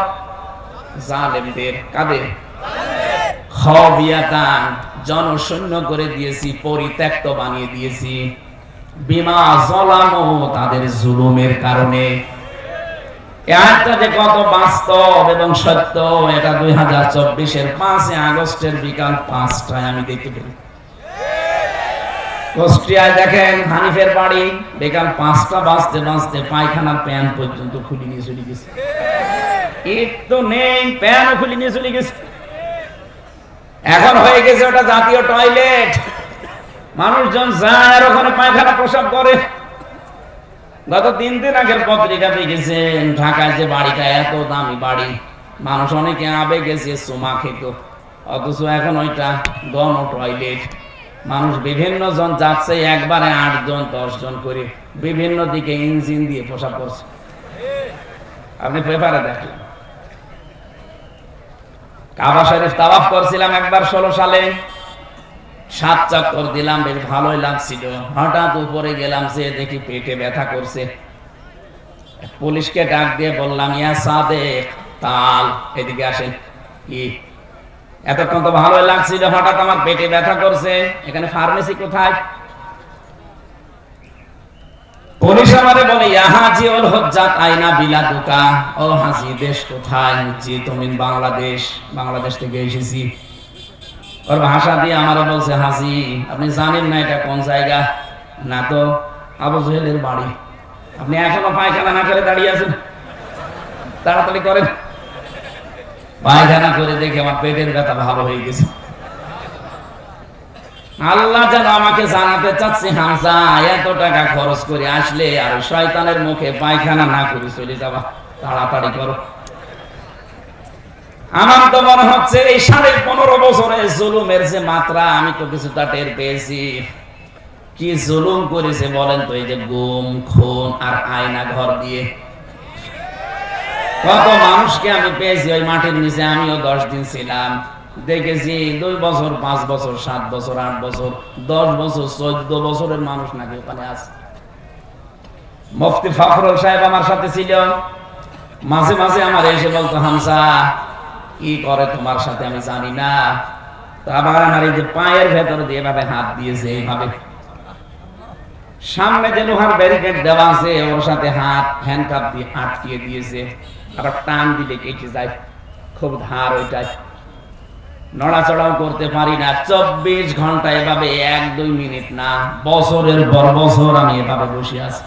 Speaker 1: জালেমদের। কাদের? খাবিয়াতান, জনশূন্য করে দিয়েছি, পরিত্যক্ত বানিয়ে দিয়েছি। বিমা যালামু, তাদের জুলুমের কারণে। এটা যে কত বাস্তব এবং সত্য, এটা 2024-এর 5 আগস্টের বিকাল 5টায় আমি দেখতে পেলাম। কুষ্টিয়ায় দেখেন, হানিফের বাড়ি, বিকাল 5টা বাজতে বাজতে পায়খানার প্যান পর্যন্ত খুলে নিয়ে চলে গেছে। ইট তো নেই, প্যানও খুলে নিয়ে চলে গেছে। এখন হয়ে গেছে ওটা জাতীয় টয়লেট, মানুষজন যায় আর ওখানে পায়খানা প্রসাব করে। গত 3 দিন আগের পত্রিকা দেখেছেন, ঢাকায় যে বাড়িটা, এত দামি বাড়ি, মানুষ অনেকে আবেগে গেছে চুমা খেত, অথচ এখন ওইটা গণ টয়লেট। মানুষ বিভিন্ন জন যাচ্ছে, একবারে 8 জন 10 জন করে বিভিন্ন দিকে ইঞ্জিন দিয়ে প্রসাব করছে। আপনি পেপারে দেখেন। কাবা শরীফ তাওয়াফ করছিলাম একবার 16 সালে, 7 চক্কর দিলাম, বেশ ভালোই লাগছিল। হঠাৎ উপরে গেলাম, যে দেখি পেটে ব্যথা করছে। পুলিশকে ডাক দিয়ে বললাম, ইয়া সাদেক তাল, এদিকে আসেন। কি এতক্ষণ তো ভালোই লাগছিল, হঠাৎ আমার পেটে ব্যথা করছে, এখানে ফার্মেসি কোথায়? পুলিশ আমারে বলে, ইয়া হাজি ওল হজ্জাত আইনা বিলাদুকা, ও হাজি দেশ কোথায়? জি তুমি বাংলাদেশ, বাংলাদেশ থেকে এসেছি। ওর ভাষা দিয়ে আমারে বলছে, হাজি আপনি জানেন না এটা কোন জায়গা? না তো। আবু জহেলের বাড়ি। আপনি এখনো পায়খানা না করে দাঁড়িয়ে আছেন, তাড়াতাড়ি করেন। পায়খানা করে দেখে আমার পেটের ব্যথা ভালো হয়ে গেছে। আল্লাহ যেন আমাকে জানাতে চাচ্ছে, হামজা এত টাকা খরচ করে আসলে আর শয়তানের মুখে পায়খানা না করে চলে যাবা, তাড়াতাড়ি করো। আমার তো মনে হচ্ছে এই 15.5 বছরে জুলুমের যে মাত্রা, আমি তো কিছুটা টের পেয়েছি। কি জুলুম করেছে বলেন তো, এই যে গুম খুন আর আয়না ঘর দিয়ে কত মানুষকে আমি পেয়েছি ওই মাটির নিচে। আমিও 10 দিন ছিলাম, দেখেছি 2 বছর 5 বছর 7 বছর 8 বছর 10 বছর 14 বছরের মানুষ নাকি ওখানে আছে। মুফতি ফখরুল সাহেব আমার সাথে ছিল, মাঝে মাঝে আমার এসে বলতো, হামজা কি করে তোমার সাথে আমি জানি না। তো আবার আমার এই যে পায়ের ভেতর দিয়ে এভাবে হাত দিয়েছে, এইভাবে সামনে যে লোহার ব্যারিকেড দেওয়া আছে ওর সাথে হাত হ্যান্ডকাপ দিয়ে আটকিয়ে দিয়েছে, আবার টান দিলে কেটে যায়, খুব ধার ওইটাই, নড়াচড়াও করতে পারি না। 24 ঘন্টা এভাবে 1-2 মিনিট না, বছরের পর বছর আমি এভাবে বসে আছি।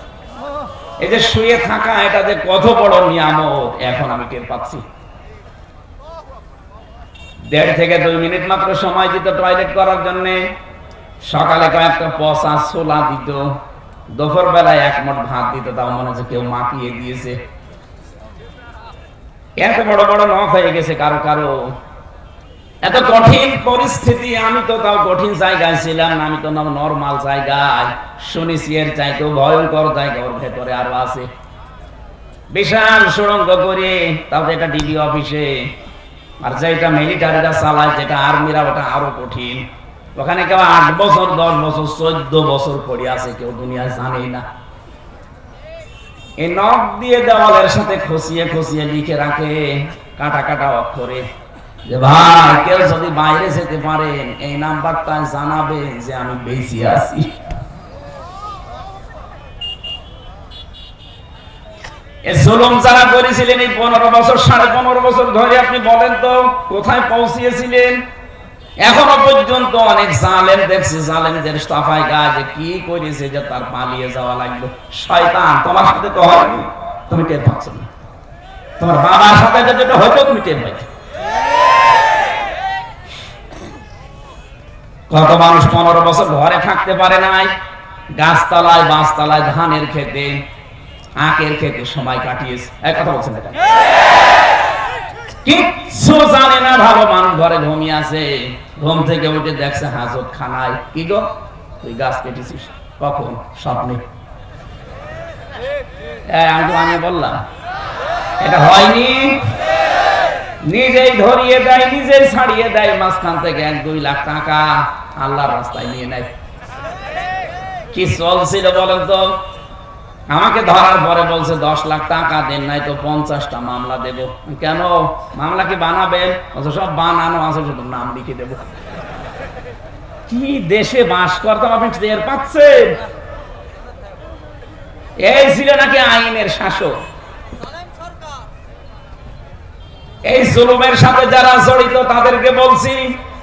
Speaker 1: এই যে শুয়ে থাকা, এটা যে কত বড় নিয়ামত এখন আমি টের পাচ্ছি। 1.5 থেকে 2 মিনিট মাত্র সময় দিত টয়লেট করার জন্য। সকালে কয়েকটা পচা ছোলা দিত, দুপুর বেলায় 1 মুঠ ভাত দিত, তাও মনে হচ্ছে কেউ মাখিয়ে দিয়েছে। এত বড় বড় নখ হয়ে গেছে কারো কারো। এত কঠিন পরিস্থিতি, আমি তো তাও কঠিন জায়গায় ছিলাম না, আমি তো নরমাল জায়গায়। শুনেছি এর চাইতেও ভয়ঙ্কর জায়গা ওর ভেতরে আরো আছে, বিশাল সুড়ঙ্গ করে, তাও এটা ডিবি অফিসে। আর যেটা মিলিটারিরা চালায়, যেটা আর্মিরা, ওটা আরো কঠিন। ওখানে কেউ 8 বছর 10 বছর 14 বছর পড়ে আছে, কেউ দুনিয়ায় জানেই না। এই নখ দিয়ে দেওয়ালের সাথে খসিয়ে খসিয়ে লিখে রাখে কাটা কাটা অক্ষরে, যে ভাই কেউ যদি বাইরে যেতে পারেন এই নাম্বারটা জানাবে যে আমি বেঁচে আছি। এই জুলুম যারা করেছিলেন এই 15 বছর 15.5 বছর ধরে, আপনি বলেন তো কোথায় পৌঁছিয়েছিলেন? এখনো পর্যন্ত অনেক জালেম দেখছি, জালেমদের সাফাই কাজ কি করেছে যে তার পালিয়ে যাওয়া লাগলো। শয়তান তোমার সাথে তো হয়নি, তুমি টের পাচ্ছ না। তোমার বাবার সাথে যেটা হয়তো তুমি টের পাইছো। কত মানুষ 15 বছর ঘরে থাকতে পারে নাই, গাছতলায় বাঁশতলায় ধানের খেতে আখের খেতে সময় কাটিয়েছে। এক কথা বলছেন না, কিচ্ছু জানে না, ভালো মানুষ ঘরে ঘুমিয়ে আছে, ঘুম থেকে উঠে দেখছে হাজত খানায়। কি গো তুই গাছ কেটেছিস কখন? স্বপ্নে। আমি তো আগে বললাম এটা হয়নি। নিজেই ধরিয়ে দেয়, নিজেই ছাড়িয়ে দেয়, মাঝখান থেকে 1-2 লাখ টাকা আল্লাহর রাস্তায় নিয়ে নেয়। কি চলছিল বলেন তো? আমাকে ধরার পরে বলছে 10 লাখ টাকা দেন, নাই তো 50টা মামলা দেব। কেন? মামলা কি বানাবেন? সব বানানো আছে, শুধু নাম লিখে দেব। কি দেশে বাস করতাম আপনি টের পাচ্ছেন? এই ছিল নাকি আইনের শাসক। এই জুলুমের সাথে যারা জড়িত তাদেরকে বলছি,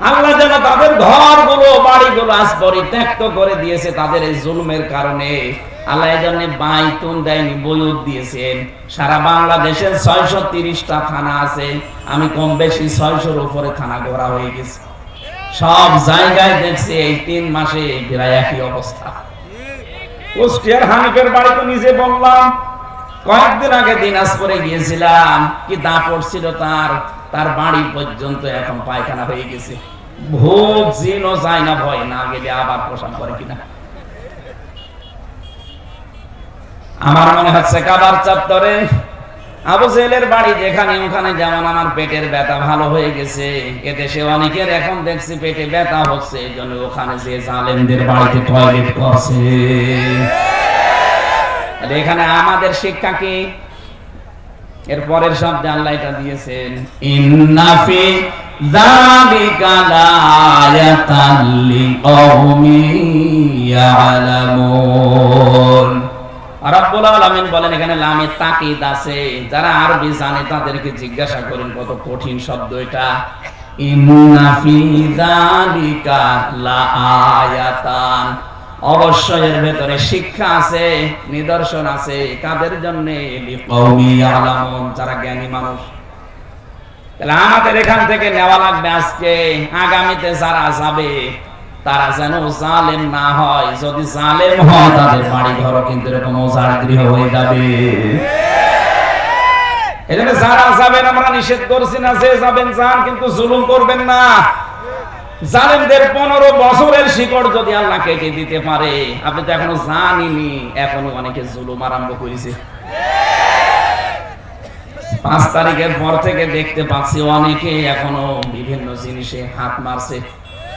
Speaker 1: আল্লাহ যেন তাদের ঘরগুলো বাড়িগুলো আজ পরিত্যক্ত করে দিয়েছে তাদের এই জুলুমের কারণে। আল্লাহ এই জন্য বাইতুন দেয়নি, বয়ুত দিয়েছেন। সারা বাংলাদেশে 630টা থানা আছে, আমি কম বেশি 600-র উপরে থানা ঘোরা হয়ে গেছে। সব জায়গায় দেখছি এই 3 মাসে প্রায় একই অবস্থা। কুষ্টিয়ার হানিফের বাড়ি তো নিজে বললাম, কয়েকদিন আগে দিনাজপুরে গিয়েছিলাম, কি দাপট ছিল তার বাড়ি পর্যন্ত এখন পায়খানা হয়ে গেছে। ভূত জিনও যায় না, ভয় না গেলে আবার প্রসাব করে কিনা। আমার মনে হচ্ছে কাবার চত্বরে আবু জেলের বাড়ি যেখানে, ওখানে যেমন আমার পেটের ব্যথা ভালো হয়ে গেছে, এদেশে অনেকের এখন দেখছি পেটে ব্যথা হচ্ছে, এই জন্য ওখানে যে জালেমদের বাড়িতে টয়লেট করছে। এখানে আমাদের শিক্ষা কি? এর পরের শব্দে আল্লাহ এটা দিয়েছেন, ইন্না ফি যালিকা লায়াতান লিকাওমিন ইয়ালামুন। রব্বুল আলামিন বলেন এখানে লামে তাকিদ আছে, যারা আরবি জানে তাদেরকে জিজ্ঞাসা করেন কত কঠিন শব্দ এটা। ইন্না ফি যালিকা লায়াতান, অবশ্যই এর ভেতরে শিক্ষা আছে, নিদর্শন আছে। কাদের জন্য? লিকাওমি ইয়ালামুন, যারা জ্ঞানী মানুষ। তাহলে আমাদের এখান থেকে নেওয়া লাগবে আজকে, আগামীতে যারা যাবে তারা যেন জালেম না হয়। যদি জালেম হয় তাদের বাড়ি ঘর কিন্তু এরকম ওজার গৃহ হয়ে যাবে। এজন্য যারা যাবেন আমরা নিষেধ করছি না, যে যাবেন যান, কিন্তু জুলুম করবেন না। জালেমদের 15 বছরের শিকড় যদি আল্লাহ কেটে দিতে পারে, আপনি তো এখনো জানেনই, এখনো অনেকে জুলুম আরম্ভ করেছে। 5 তারিখের পর থেকে দেখতে পাচ্ছি অনেকে এখনো বিভিন্ন জিনিসে হাত মারছে।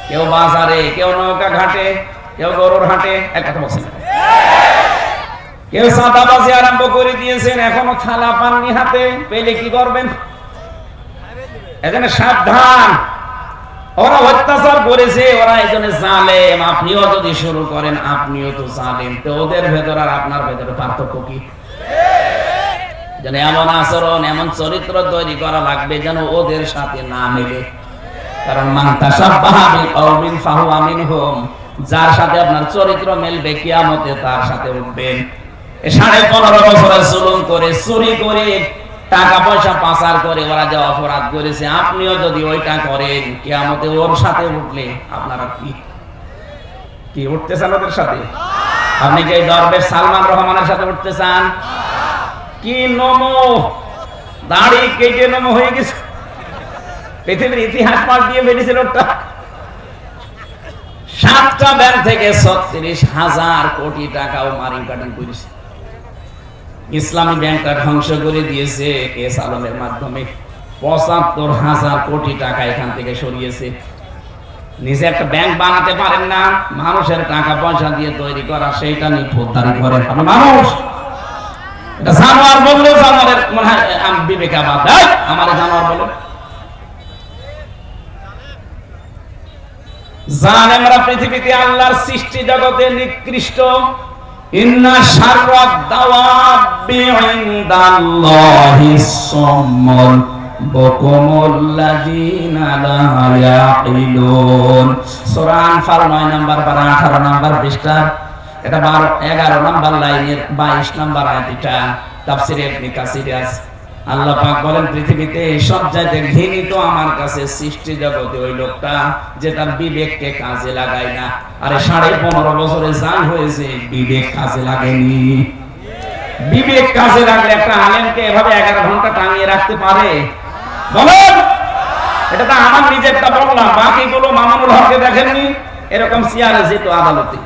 Speaker 1: কেউ বাজারে, কেউ নৌকা ঘাটে, কেউ গরুর হাটে, এক কথা বলছেন। কেউ চাঁদাবাজি আরম্ভ করে দিয়েছেন, এখনো থালা পাননি হাতে, পেলে কি করবেন? এজন্য সাবধান। ওরা অত্যাচার করেছে, ওরা এজন্য জালেম। আপনিও যদি শুরু করেন, আপনিও তো জালেম। তো ওদের ভেতর আর আপনার ভেতরে পার্থক্য কি? যেন এমন আচরণ, এমন চরিত্র তৈরি করা লাগবে যেন ওদের সাথে না মেলে। কারণ মান তাশাব্বাহা বিকাওমিন ফাহুয়া মিনহুম, যার সাথে আপনার চরিত্র মেলবে কিয়ামতে তার সাথে উঠবেন। 15.5 বছরে জুলুম করে, চুরি করে, টাকা পয়সা পাচার করে ওরা যে অপরাধ করেছে, আপনিও যদি ওইটা করেন, কিয়ামতে ওর সাথে উঠলে আপনারা কি উঠতে চান ওদের সাথে? আপনি কি দরবেশ সালমান রহমানের সাথে উঠতে চান? কি নমো, দাড়ি কেটে নমো হয়ে গেছে। পৃথিবীর ইতিহাস পাশ দিয়ে বেরিয়েছিল লোকটা। 7টা ব্যাংক থেকে 36,000 কোটি টাকাও মারিং কাটান করেছে। ইসলামী ব্যাংকটা ধ্বংস করে দিয়েছে এস আলমের মাধ্যমে। 75,000 কোটি টাকা এখান থেকে সরিয়েছে। নিজে একটা ব্যাংক বানাতে পারেন না, মানুষের টাকা পয়সা দিয়ে তৈরি করা, সেইটা নিয়ে ফৌজদারি করেন। মানুষ এটা জানোয়ার বললেও জানোয়ারের মনে হয় বিবেকাবাদ, আমার জানোয়ার বলে। জালেমরা পৃথিবীতে আল্লাহর সৃষ্টি জগতে নিকৃষ্ট। ইন্না শাররাদ দাওয়াবি ইনদাল্লাহিস সাম্মুল বুকুমুল্লাযীনা লা ইয়াকিলুন। সূরা আনফাল 9 নম্বর পারা 18 নম্বর পৃষ্ঠা, এটা 11 নম্বর লাইনের 22 নম্বর আয়াত। এটা তাফসীরে ইবনে কাসির আছে। আল্লাহ পাক বলেন পৃথিবীতে সবচাইতে ঘৃণিত আমার কাছে সৃষ্টি জগতে ওই লোকটা যে তার বিবেককে কাজে লাগায় না। আরে 15.5 বছরে জান হয়েছে, বিবেক কাজে লাগেনি। বিবেক কাজে লাগলে একটা আলেমকে এভাবে 11 ঘন্টা টাঙিয়ে রাখতে পারে? বলেন। এটা তো আমার নিজেরটা বললাম, বাকিগুলো মামুনুল হককে দেখেননি? এরকম চেয়ারে যেত আদালতে,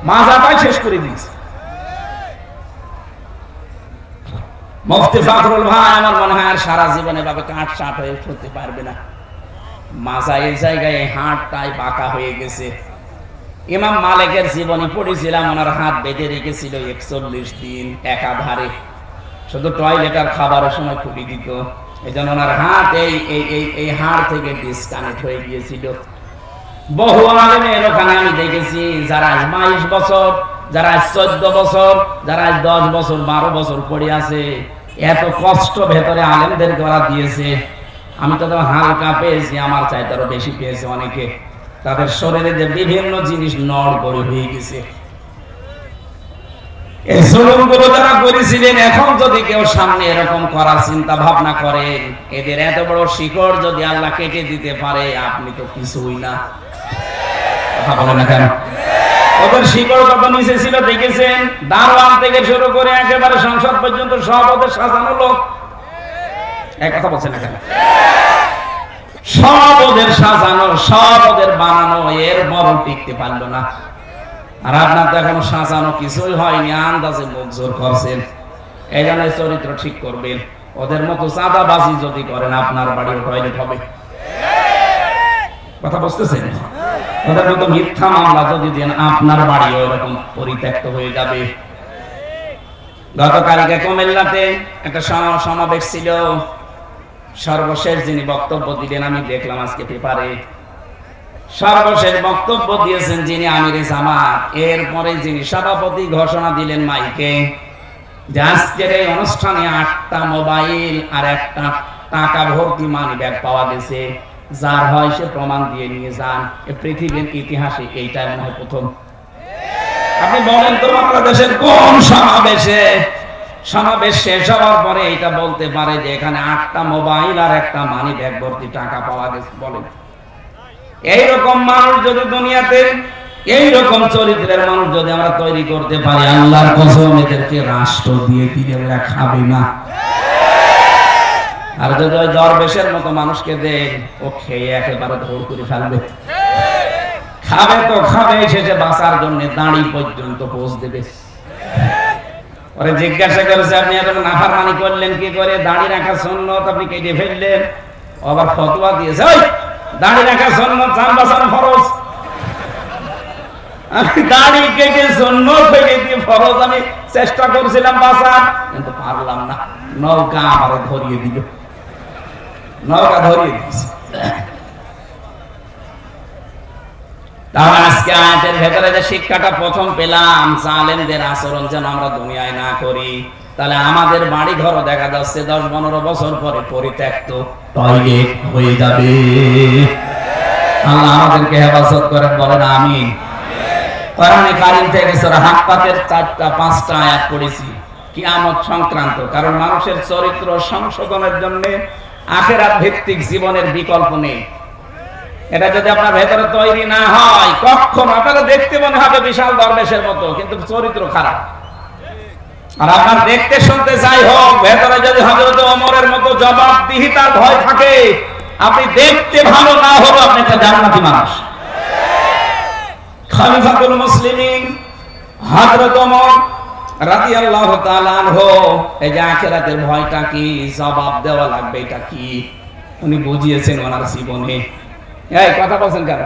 Speaker 1: মাজাটাই শেষ করে দিয়েছে। মুফতি ফখরুল ভাই আমার মনে হয় আর সারা জীবনে ভাবে কাঠ সাট হয়ে উঠতে পারবে না। মাজা এই জায়গায় হাড়টাই বাঁকা হয়ে গেছে। ইমাম মালিকের জীবনী পড়েছিলাম, ওনার হাত বেঁধে রেখেছিল 41 দিন একাধারে, শুধু টয়লেট আর খাবারের সময় খুলে দিত। এই জন্য ওনার হাত এই হাড় থেকে ডিসকানেক্ট হয়ে গিয়েছিল। বহু আলেমের ওখানে আমি দেখেছি যারা 22 বছর, যারা 14 বছর, যারা 10 বছর 12 বছর পড়ে আছে, এত কষ্ট ভেতরে আলেমদেরকে ওরা দিয়েছে। আমি তো হালকা পেয়েছি, আমার চাইতে আরো বেশি পেয়েছে অনেকে। তাদের শরীরে যে বিভিন্ন জিনিস নড়বড়ে হয়ে গেছে। এই জুলুমগুলো যারা করেছিলেন, এখন যদি কেউ সামনে এরকম করার চিন্তা ভাবনা করেন, এদের এত বড় শিকড় যদি আল্লাহ কেটে দিতে পারে, আপনি তো কিছুই না। কথা বলে না কেন? ওদের শিকড় কত নিচে ছিল দেখেছেন? দারোয়ান থেকে শুরু করে একেবারে সংসদ পর্যন্ত সব ওদের সাজানো লোক। এক কথা বলছেন না কেন? সব ওদের সাজানো, সব ওদের বানানো, এর মরণ টিকতে পারলো না। আর আপনার তো এখনো সাজানো কিছুই হয়নি, আন্দাজে মুখ জোর করছেন। এই জন্য চরিত্র ঠিক করবেন। ওদের মতো চাঁদাবাজি যদি করেন, আপনার বাড়ির টয়লেট হবে। কথা বুঝতেছেন? ওদের মতো মিথ্যা মামলা যদি দেন, আপনার বাড়িও এরকম পরিত্যক্ত হয়ে যাবে। গতকালকে কুমিল্লাতে একটা সমাবেশ ছিল। সর্বশেষ যিনি বক্তব্য দিলেন, আমি দেখলাম আজকে পেপারে, সর্বশেষ বক্তব্য দিয়েছেন যিনি আমিরে জামাত। এরপরে যিনি সভাপতি ঘোষণা দিলেন মাইকে যে আজকের এই অনুষ্ঠানে 8টা মোবাইল আর একটা টাকা ভর্তি মানি ব্যাগ পাওয়া গেছে। যার হয় সে প্রমাণ দিয়ে নিয়ে যান। এই পৃথিবীর ইতিহাসে এইটাই মনে হয় প্রথম। আপনি বলেন তো বাংলাদেশের কোন সমাবেশ শেষ হওয়ার পরে এটা বলতে পারে যে এখানে 8টা মোবাইল আর একটা মানি ব্যাগ ভর্তি টাকা পাওয়া গেছে? বলেন। এইরকম মানুষ যদি দুনিয়াতে, এইরকম চরিত্রের মানুষ যদি আমরা তৈরি করতে পারি, আল্লাহর কসম এদেরকে রাষ্ট্র দিয়ে দিলে ওরা খাবে না। আর যদি ওই দরবেশের মতো মানুষকে দেন, ও খেয়ে একেবারে ধর করে ফেলবে। খাবে তো খাবে, শেষে বাঁচার জন্য দাঁড়ি পর্যন্ত পোষ দেবে। ওরে জিজ্ঞাসা করেছে, আপনি এত নাফরমানি করলেন কি করে? দাঁড়ি রাখা সুন্নত আপনি কেটে ফেললেন। আবার ফতোয়া দিয়েছে, ওই দাঁড়ি রাখা সুন্নত, জান বাঁচানো ফরজ। আমি দাঁড়ি কেটে সুন্নত হয়ে দিয়ে ফরজ আমি চেষ্টা করছিলাম বাঁচার, কিন্তু পারলাম না। নৌকা আমার ধরিয়ে দিল, নৌকা ধরিয়ে দিয়েছে। তাহলে আজকে আয়াতের ভেতরে যে শিক্ষাটা প্রথম পেলাম, জালেমদের আচরণ যেন আমরা দুনিয়ায় না করি। তাহলে আমাদের বাড়ি ঘর দেখা যাচ্ছে 10-15 বছর পরে পরিত্যক্ত টয়লেট হয়ে যাবে। আল্লাহ আমাদেরকে হেফাজত করেন, বলেন আমিন। কোরআনে কারীম থেকে সূরা হাক্কাতের 4-5টা আয়াত পড়েছি কিয়ামত সংক্রান্ত। কারণ মানুষের চরিত্র সংশোধনের জন্য আখিরাত ভিত্তিক জীবনের বিকল্প নেই। এটা যদি আপনার ভেতরে তৈরি না হয়, কখনো আপনারা দেখতে মনে হবে বিশাল দরবেশের মতো, কিন্তু চরিত্র খারাপ। আর আপনার দেখতে শুনতে যাই হোক, ভেতরে যদি হযরত ওমরের মতো জবাবদিহিতার ভয় থাকে, আপনি দেখতে ভালো না হলো আপনি একটা জান্নাতি মানুষ। খলিফাতুল মুসলিমিন হযরত ওমর রাদিয়াল্লাহু তাআলা আনহু, এই যে আখিরাতের ভয়টা কি, জবাব দেওয়া লাগবে এটা কি, উনি বুঝিয়েছেন ওনার জীবনে। এই কথা বলছেন কেন?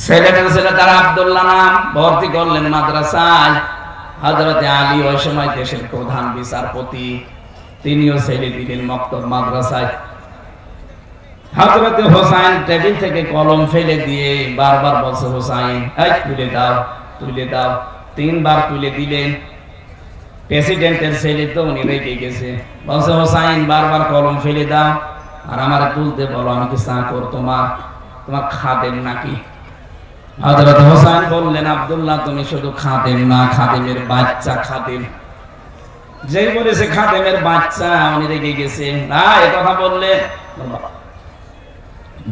Speaker 1: ছেলে তারা আব্দুল্লাহ নাম ভর্তি করলেন মাদ্রাসায়। হযরতে আলী ওই সময় দেশের প্রধান বিচারপতি, তিনিও ছেলে দিলেন মক্তব মাদ্রাসায়। হযরতে হোসাইন টেবিল থেকে কলম ফেলে দিয়ে বারবার বলছে, হোসাইন এই তুলে দাও, তুলে দাও। 3 বার তুলে দিলেন। প্রেসিডেন্টের ছেলে তো উনি রেগে গেছে, বলছে হোসাইন বারবার কলম ফেলে দাও আর আমারে তুলতে বলো, আমি কি চাকর তোমার খাদেম নাকি? হযরত হোসাইন বললেন, আব্দুল্লাহ তুমি শুধু খাদেম না, খাদেমের বাচ্চা। খাদেম যেই বলেছে খাদেমের বাচ্চা, উনি রেগে গেছে। না এই কথা বললে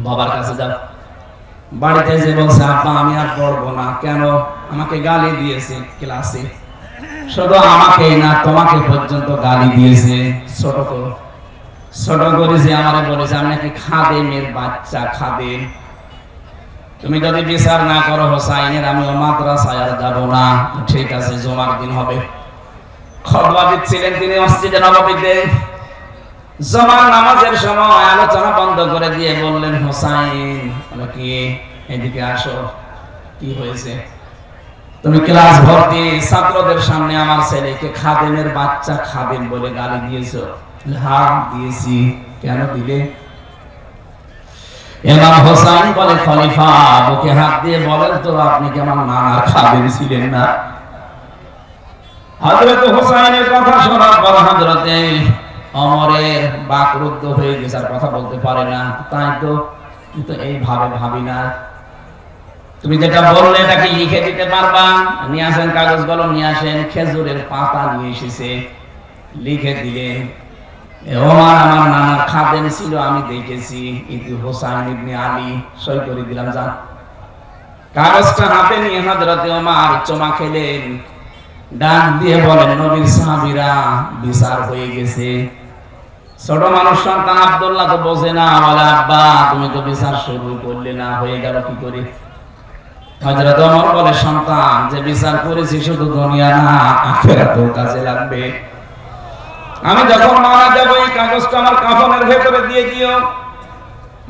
Speaker 1: বাবার কাছে যাও। বাড়িতে যে বলছে, আব্বা আমি আর পড়বো না। কেন? আমাকে গালি দিয়েছে ক্লাসে, শুধু আমাকে না তোমাকে পর্যন্ত গালি দিয়েছে। ছোট করেছে, আমারে বলেছে আমি নাকি খাদেমের বাচ্চা। খাদেম তুমি যদি বিচার না করো হোসাইনের, আমি ও মাদ্রাসায় আর যাব না। ঠিক আছে, জুমার দিন হবে। খুতবা দিচ্ছিলেন তিনি মসজিদে নববীতে। জুমার নামাজের সময় আলোচনা বন্ধ করে দিয়ে বললেন, হোসাইন কি এদিকে আসো। কি হয়েছে? তুমি ক্লাস ভর্তি ছাত্রদের সামনে আমার ছেলেকে খাদেমের বাচ্চা খাদেম বলে গালি দিয়েছো। হ্যাঁ দিয়েছি। কেন দিলে? ইমাম হোসেন বলে, খলিফা বুকে হাত দিয়ে বলেন তো, আপনি কি আমার নানার খাদেম ছিলেন না? হযরত হোসেনের কথা শোনার পর হযরতে ওমরের বাকরুদ্ধ হয়ে গেছে, আর কথা বলতে পারে না। তাই তো, কিন্তু এইভাবে ভাবি না। তুমি যেটা বললে এটা কি লিখে দিতে পারবা? নিয়ে আসেন, কাগজ কলম নিয়ে আসেন। খেজুরের পাতা নিয়ে এসেছে, লিখে দিলেন, ওমর আমার নানার খাদেম ছিল, আমি দেখেছি। ইতি হোসাইন ইবনে আলী। সই করে দিলাম, যান। কাগজটা হাতে নিয়ে হযরতে ওমর চমা খেলেন, ডাক দিয়ে বলেন, নবীর সাহাবীরা, বিচার হয়ে গেছে। ছোট মানুষ সন্তান আব্দুল্লাহ তো বোঝে না, বলে, আব্বা তুমি তো বিচার শুরু করলে না, হয়ে গেল কি করে? হযরত ওমর বলে, সন্তান, যে বিচার করেছি শুধু দুনিয়া না, আখিরাতেও কাজে লাগবে। আমি যখন মারা যাব, এই কাগজটা আমার কাফনের ভেতরে দিয়ে দিও।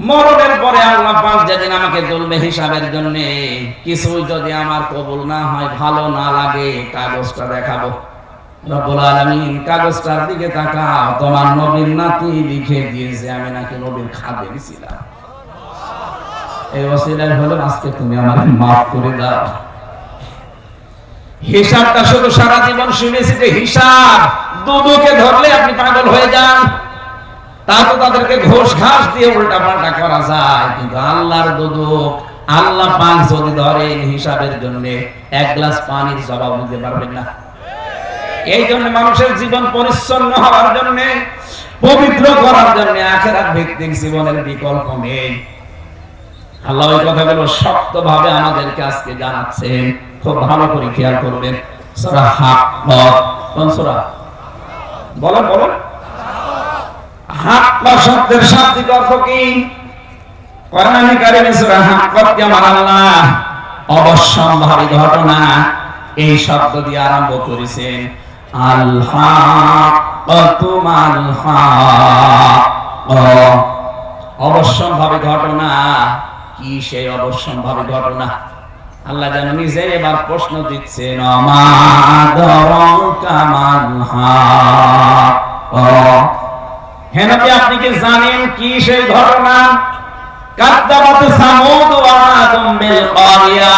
Speaker 1: মরণের পরে আল্লাহ পাক যেদিন আমাকে তুলবে হিসাবের জন্য, কিছুই যদি আমার কবুল না হয়, ভালো না লাগে, কাগজটা দেখাবো। রব্বুল আলামিন কাগজটার দিকে তাকাও, তোমার নবীর নাতি লিখে দিয়েছে আমি নাকি নবীর খাদেম ছিলাম। এই ওসিলায় হলো আজকে তুমি আমাকে মাফ করে দাও। হিসাবটা শুধু সারা জীবন শুনেছি যে হিসাব, দুদুকে ধরলে আপনি পাগল হয়ে যান। তা তো তাদেরকে ঘোষ ঘাস দিয়ে উল্টা পাল্টা করা যায়, কিন্তু আল্লাহর দুদুক, আল্লাহ পাক যদি ধরেন হিসাবের জন্য, এক গ্লাস পানির জবাব দিতে পারবেন না। এই জন্য মানুষের জীবন পরিচ্ছন্ন হওয়ার জন্য, পবিত্র করার জন্য আখিরাত ভিত্তিক জীবনের বিকল্প নেই। আল্লাহ এই কথাগুলো শক্তভাবে আমাদেরকে আজকে জানাচ্ছেন। খুব ভালো করে খেয়াল করবেন। সূরা হাক্কাত, কোন সূরা? বলেন বলেন। হাক্কাত শব্দের শাব্দিক অর্থ কি? কোরআনে কারিমে সূরা হাক্কাত কে আল্লাহ অবশ্যম্ভাবী ঘটনা এই শব্দ দিয়ে আরম্ভ করেছেন। আল হাক্কাতু মাল হাক্কা, অবশ্যম্ভাবী ঘটনা। কি সেই অবশ্যম্ভাবী ঘটনা? আল্লাহ যেন নিজে এবার প্রশ্ন দিচ্ছেন, মা আদরাকা মাল হাক্কা, হে নবী আপনি কি জানেন কি সেই ঘটনা? কাযযাবাত সামুদ ওয়া আদম বিল কারিয়া,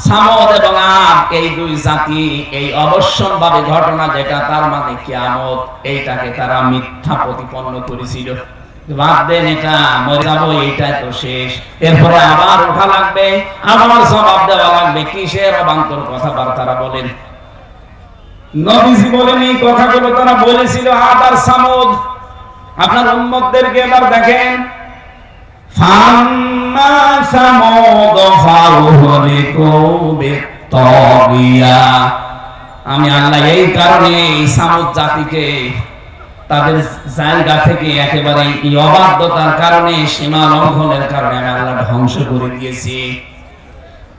Speaker 1: সামুদ এবং আদ এই দুই জাতি এই অবশ্যম্ভাবী ঘটনা যেটা, তার মানে কিয়ামত, এইটাকে তারা মিথ্যা প্রতিপন্ন করেছিল। বাদ দেন, এটা মরে যাবো, এইটাই তো শেষ, এরপরে আবার ওঠা লাগবে, আবার জবাব দেওয়া লাগবে। কিসের অবান্তর কথাবার্তা বলেন? নবীজি বলেন এই কথাগুলো তারা বলেছিল আদ আর সামুদ। আপনার উম্মতদেরকে এবার দেখেন, ফাম্মা সামুদ ফাউহলিকু বিত্তাগিয়া, আমি আল্লাহ এই কারণে সামুদ জাতিকে তাদের জায়গা থেকে একেবারে এই অবাধ্যতার কারণে, সীমা লঙ্ঘনের কারণে আমি আল্লাহ ধ্বংস করে দিয়েছি।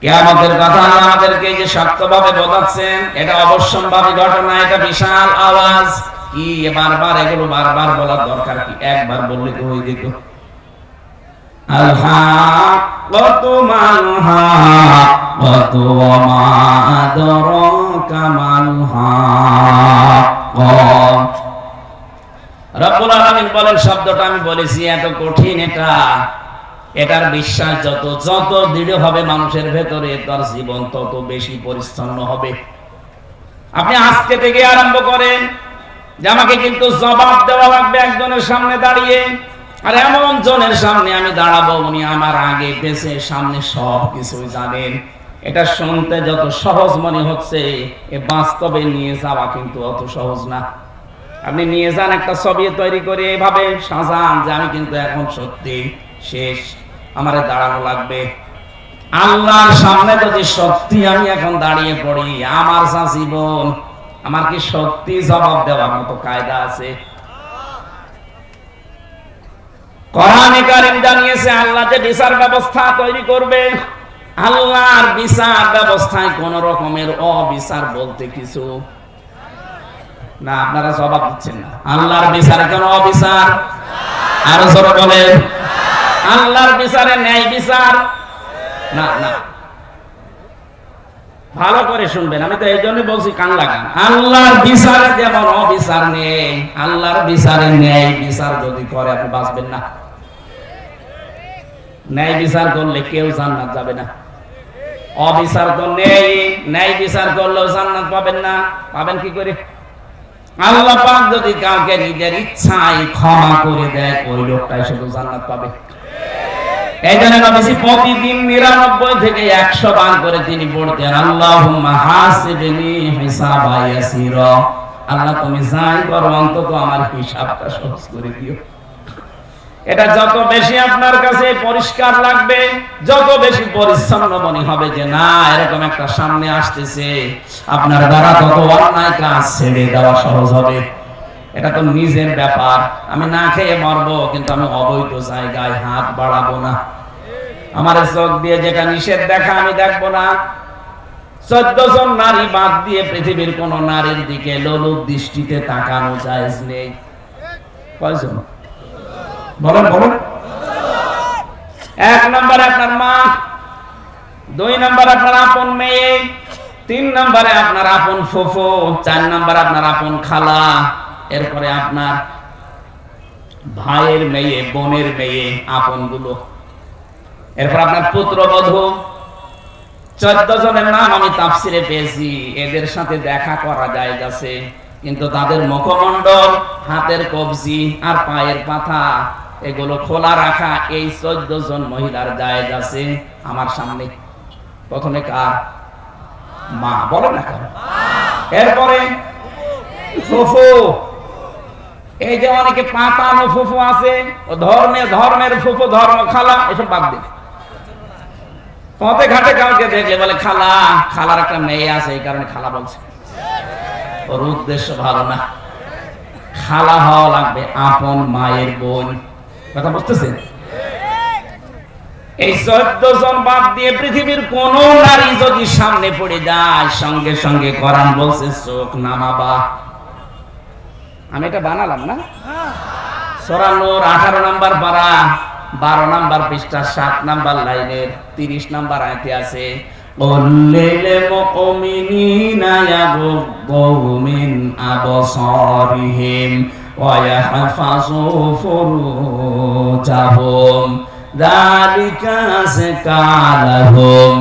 Speaker 1: কিয়ামতের কথা আল্লাহ আমাদেরকে যে শক্তভাবে বোঝাচ্ছেন, এটা অবশ্যম্ভাবী ঘটনা, এটা বিশাল আওয়াজ। কি বারবার এগুলো বারবার বলার দরকার কি? একবার বললে তো হয়ে যেত। আল হাক্কাতু মাল হাক্কাতু ওয়া মা আদরাকা মাল হাক্কা। রব্বুল আলামিন বলেন, শব্দটা আমি বলেছি এত কঠিন, এটার বিশ্বাস যত যত দৃঢ় হবে মানুষের ভেতরে, তার জীবন তত বেশি পরিচ্ছন্ন হবে। আপনি আজকে থেকে আরম্ভ করেন যে আমাকে কিন্তু জবাব দেওয়া লাগবে একজনের সামনে দাঁড়িয়ে, আর এমন জনের সামনে আমি দাঁড়াবো উনি আমার আগে পেছে সামনে সব কিছুই জানেন। এটা শুনতে যত সহজ মনে হচ্ছে, এ বাস্তবে নিয়ে যাওয়া কিন্তু অত সহজ না। আপনি নিয়ে যান একটা ছবি তৈরি করে, এভাবে সাজান যে আমি কিন্তু এখন সত্যি শেষ, আমারে দাঁড়ানো লাগবে। আল্লাহর সামনে যদি সত্যি আমি এখন দাঁড়িয়ে পড়ি, আমার যা জীবন, আমার কি সত্যি জবাব দেওয়ার মতো কায়দা আছে? কোরআনে কারীম জানিয়েছে আল্লাহ যে বিচার ব্যবস্থা তৈরি করবে, আল্লাহর বিচার ব্যবস্থায় কোন রকমের অবিচার বলতে কিছু না। আপনারা জবাব দিচ্ছেন না। আল্লাহর বিচারে কোন অবিচার? আরো জোরে বলেন, আল্লাহর বিচারে ন্যায় বিচার না। না, ভালো করে শুনবেন, আমি তো এই জন্য বলছি কান লাগান। আল্লাহর বিচারে যেমন অবিচার নেই, আল্লাহর বিচারে ন্যায় বিচার যদি করে আপনি বাঁচবেন না। ন্যায় বিচার করলে কেউ জান্নাত যাবে না। অবিচার তো নেই, ন্যায় বিচার করলেও জান্নাত পাবেন না। পাবেন কি করে? আল্লাহ পাক যদি কাউকে নিজের ইচ্ছায় ক্ষমা করে দেয়, ওই লোকটাই শুধু জান্নাত পাবে। এই জন্য নবীজি প্রতিদিন 99 থেকে 100 বার করে তিনি পড়তেন, আল্লাহুম্মা হাসিবনি হিসাবা ইয়াসিরা। আল্লাহ তুমি যাই করো অন্তত আমার হিসাবটা সহজ করে দিও। এটা যত বেশি আপনার কাছে পরিষ্কার লাগবে, যত বেশি পরিচ্ছন্ন মনে হবে যে না এরকম একটা সামনে আসতেছে, আপনার দ্বারা তত অন্যায় কাজ ছেড়ে দেওয়া সহজ হবে। এটা তো নিজের ব্যাপার, আমি না খেয়ে মরবো কিন্তু আমি অবৈধ জায়গায় হাত বাড়াবো না। আমার চোখ দিয়ে যেটা নিষেধ দেখা আমি দেখবো না। 14 জন নারী বাদ দিয়ে পৃথিবীর কোন নারীর দিকে লোলুপ দৃষ্টিতে তাকানো জায়েজ নেই। কয়জন বলেন বলেন? 1 নম্বরে আপনার মা, 2 নম্বরে আপনার আপন মেয়ে, 3 নম্বরে আপনার আপন ফুফু, 4 নম্বরে আপনার আপন খালা, এরপরে আপনার ভাইয়ের মেয়ে, বোনের মেয়ে, আপন গুলো, এরপর আপনার পুত্রবধূ। 14 জনের নাম আমি তাফসিরে পেয়েছি। এদের সাথে দেখা করা যায় গেছে, কিন্তু তাদের মুখমণ্ডল, হাতের কবজি আর পায়ের পাতা এগুলো খোলা রাখা এই 14 জন মহিলার জায়েজ আছে আমার সামনে। প্রথমে কার? মা। বলো না কার? এরপরে ফুফু। এই যে অনেকে পাতানো ফুফু আছে, ও ধর্মের ফুফু, ধর্ম খালা, এসব বাদ দিন। পথে ঘাটে কাউকে দেখলে বলে খালা, খালার একটা মেয়ে আছে এই কারণে খালা বলছে, ওর উদ্দেশ্য ভালো না। খালা হওয়া লাগবে আপন মায়ের বোন। কথা বুঝতেছেন? এই 14 জন বাদ দিয়ে পৃথিবীর কোন নারী যদি সামনে পড়ে যায়, সঙ্গে সঙ্গে কোরআন বলছে চোখ নামাবা। আমি এটা বানালাম না? সূরা নূর 18 নম্বর পারা 12 নম্বর পৃষ্ঠা 7 নম্বর লাইনের 30 নম্বর আয়াতে আছে, কুল্লিল মুমিনিনা ইয়াগুদ্দু মিন আবসারিহিম ওয়া ইয়াহফাযু ফুরুজাহুম যালিকা আযকা লাহুম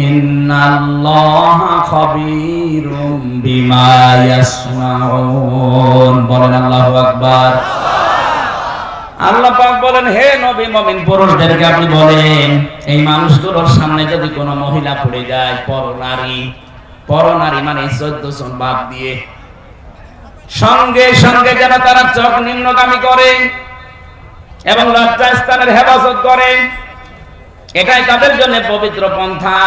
Speaker 1: ইন্নাল্লাহা খাবীরুম বিমা ইয়াসনাউন। বলেন আল্লাহু আকবার। আল্লাহ পাক বলেন, হে নবী মুমিন পুরুষদেরকে আপনি বলেন, এই মানুষগুলোর সামনে যদি কোনো মহিলা পড়ে যায়, পরনারী মানে 14 জন বাদ দিয়ে, সঙ্গে সঙ্গে যেন তারা চোখ নিম্নগামী করে এবং লজ্জাস্থানের হেফাজত করে। এটাই তাদের জন্য পবিত্র পন্থা।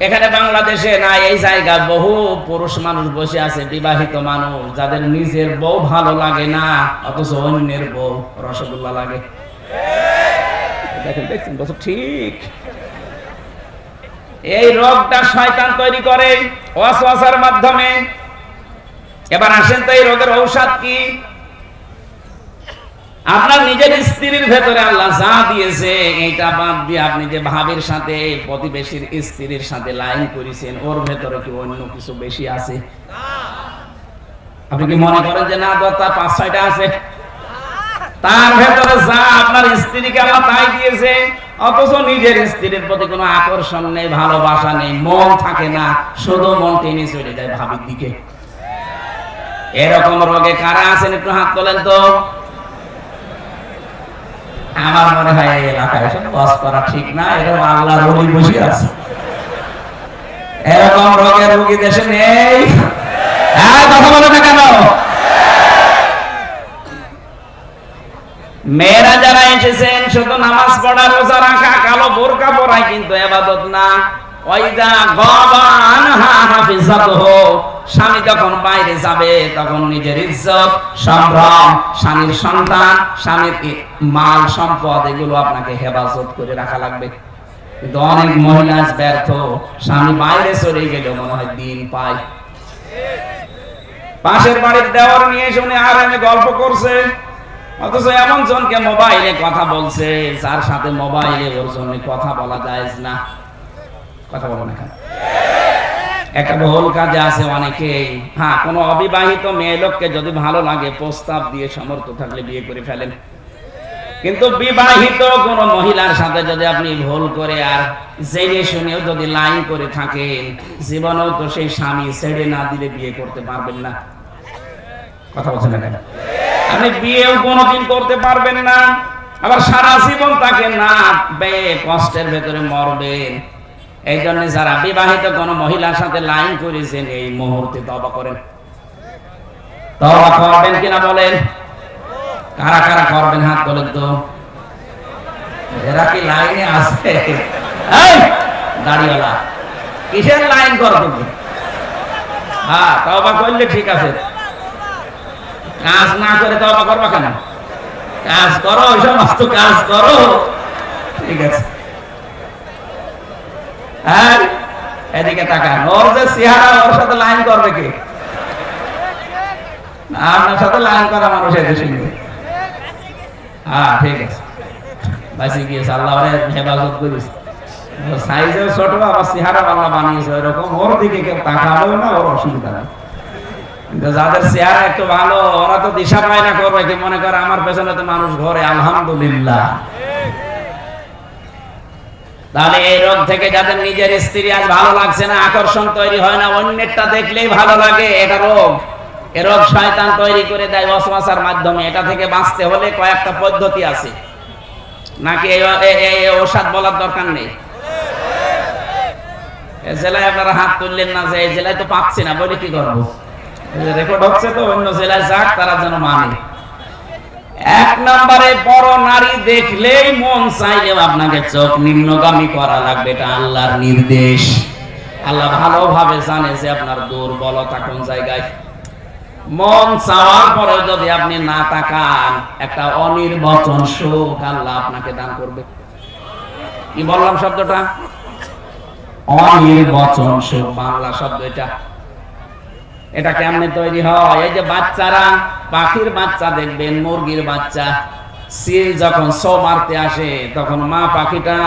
Speaker 1: এখানে বাংলাদেশে না এই জায়গা বহু পুরুষ মানুষ বসে আছে, বিবাহিত মানুষ, যাদের নিজের বউ ভালো লাগে না, অথচ অন্যের বউ রসগোল্লা লাগে। দেখেন দেখছেন বছর ঠিক। এই রোগটা শয়তান তৈরি করে ওয়াসওয়াসার মাধ্যমে। এবার আসেন তো এই রোগের ঔষধ কি? আপনার নিজের স্ত্রীর ভেতরে আল্লাহ যা দিয়েছে এইটা বাদ দিয়ে আপনি যে ভাবের সাথে, প্রতিবেশীর স্ত্রীর সাথে লাইন করেছেন, ওর ভেতরে কি অন্য কিছু বেশি আছে? আপনি কি মনে করেন যে না তার 5-6টা আছে? তার ভেতরে যা আপনার স্ত্রীকে আল্লাহ তাই দিয়েছে, অথচ নিজের স্ত্রীর প্রতি কোনো আকর্ষণ নেই, ভালোবাসা নেই, মন থাকে না, শুধু মন টেনে চলে যায় ভাবির দিকে। এরকম রোগে কারা আছেন একটু হাত তোলেন তো। আমার মনে হয় এই এলাকায় সব বাস করা ঠিক না, এরকম আল্লাহর রোগী বসে আছে। এরকম রোগের রোগী দেশে নেই। কথা বলে না কেন? মেয়েরা যারা এসেছেন শুধু নামাজ পড়া, রোজা রাখা, কালো বোরকা পরায় কিন্তু ইবাদত না। ওয়াইদা গাবা আনহা হাফিজাতুহু, স্বামী যখন বাইরে যাবে তখন নিজের ইজ্জত, সম্ভ্রম, স্বামীর সন্তান, স্বামীর মাল সম্পদ এগুলো আপনাকে হেফাজত করে রাখা লাগবে। কিন্তু অনেক মহিলা ব্যর্থ, স্বামী বাইরে চলে গেলে মনে হয় দিন পায়। পাশের বাড়ির দেওয়ার নিয়ে শুনে আর আমি গল্প করছে, অথচ এমন জনকে মোবাইলে কথা বলছে যার সাথে মোবাইলে ওর জন্য কথা বলা যায় না। কথা বলো না, একটা বহুল কাজে আছে অনেকেই। হ্যাঁ, কোনো অবিবাহিত মেয়ে লোককে যদি ভালো লাগে প্রস্তাব দিয়ে সামর্থ্য থাকলে বিয়ে করে ফেলেন। কিন্তু বিবাহিত কোন মহিলার সাথে যদি আপনি ভুল করে আর জেনে শুনেও যদি লাইন করে থাকেন, জীবনেও তো সেই স্বামী ছেড়ে না দিলে বিয়ে করতে পারবেন না। কথা বলছেন না কেন? আপনি বিয়েও কোনোদিন করতে পারবেন না, আবার সারা জীবন তাকে না পেয়ে কষ্টের ভেতরে মরবেন। এই জন্য যারা বিবাহিত কোন মহিলার সাথে লাইন করেছেন এই মুহূর্তে তওবা করেন। তওবা করবেন কিনা বলেন? কারা কারা করবেন হাত তোলেন তো। এরা কি লাইনে আছে? এই দাড়িওয়ালা, কিসের লাইন করো তুমি? হ্যাঁ, তওবা করলে ঠিক আছে, কাজ না করে তওবা করবা কেন? কাজ করো, ওই সমস্ত কাজ করো, ঠিক আছে। হ্যাঁ, এদিকে তাকান, ওর যে চেহারা, ওর সাথে লাইন করবে কে? আপনার সাথে লাইন করা মানুষ এদেশে নেই। হ্যাঁ, ঠিক আছে, বাঁচি গিয়েছে, আল্লাহ হেফাজত করিস। সাইজেও ছোট, আবার চেহারা আল্লাহ বানিয়েছে ওইরকম, ওর দিকে কেউ তাকাবেও না, ওর অসুবিধা নেই। কিন্তু যাদের চেহারা একটু ভালো, ওরা তো দিশা পায় না করবে কি, মনে করে আমার পেছনে তো মানুষ ঘরে, আলহামদুলিল্লাহ। তাহলে এই রোগ থেকে যাদের নিজের স্ত্রী আজ ভালো লাগছে না, আকর্ষণ তৈরি হয় না, অন্যেরটা দেখলেই ভালো লাগে, এটা রোগ। এ রোগ শয়তান তৈরি করে দেয় ওয়াসওয়াসার মাধ্যমে। এটা থেকে বাঁচতে হলে কয়েকটা পদ্ধতি আছে, নাকি এই ওষুধ বলার দরকার নেই? এই জেলায় আপনারা হাত তুললেন না যে এই জেলায় তো পাচ্ছি না, বলে কি করবো? রেকর্ড হচ্ছে তো, অন্য জেলায় যাক, তারা যেন মানে। এক নম্বরে, বড় নারী দেখলেই মন চাইলেও আপনাকে চোখ নিম্নগামী করা লাগবে, এটা আল্লাহর নির্দেশ। আল্লাহ ভালোভাবে জানে যে আপনার দুর্বলতা কোন জায়গায়। মন চাওয়ার পরে যদি আপনি না তাকান, একটা অনির্বচন সুখ আল্লাহ আপনাকে দান করবে। কি বললাম শব্দটা? অনির্বচন সুখ, বাংলা শব্দ এটা। এটা কেমনে তৈরি হয়? এই যে বাচ্চারা, পাখির বাচ্চা দেখবেন, মুরগির বাচ্চা, সিল যখন শো মারতে আসে তখন মা পাখিটা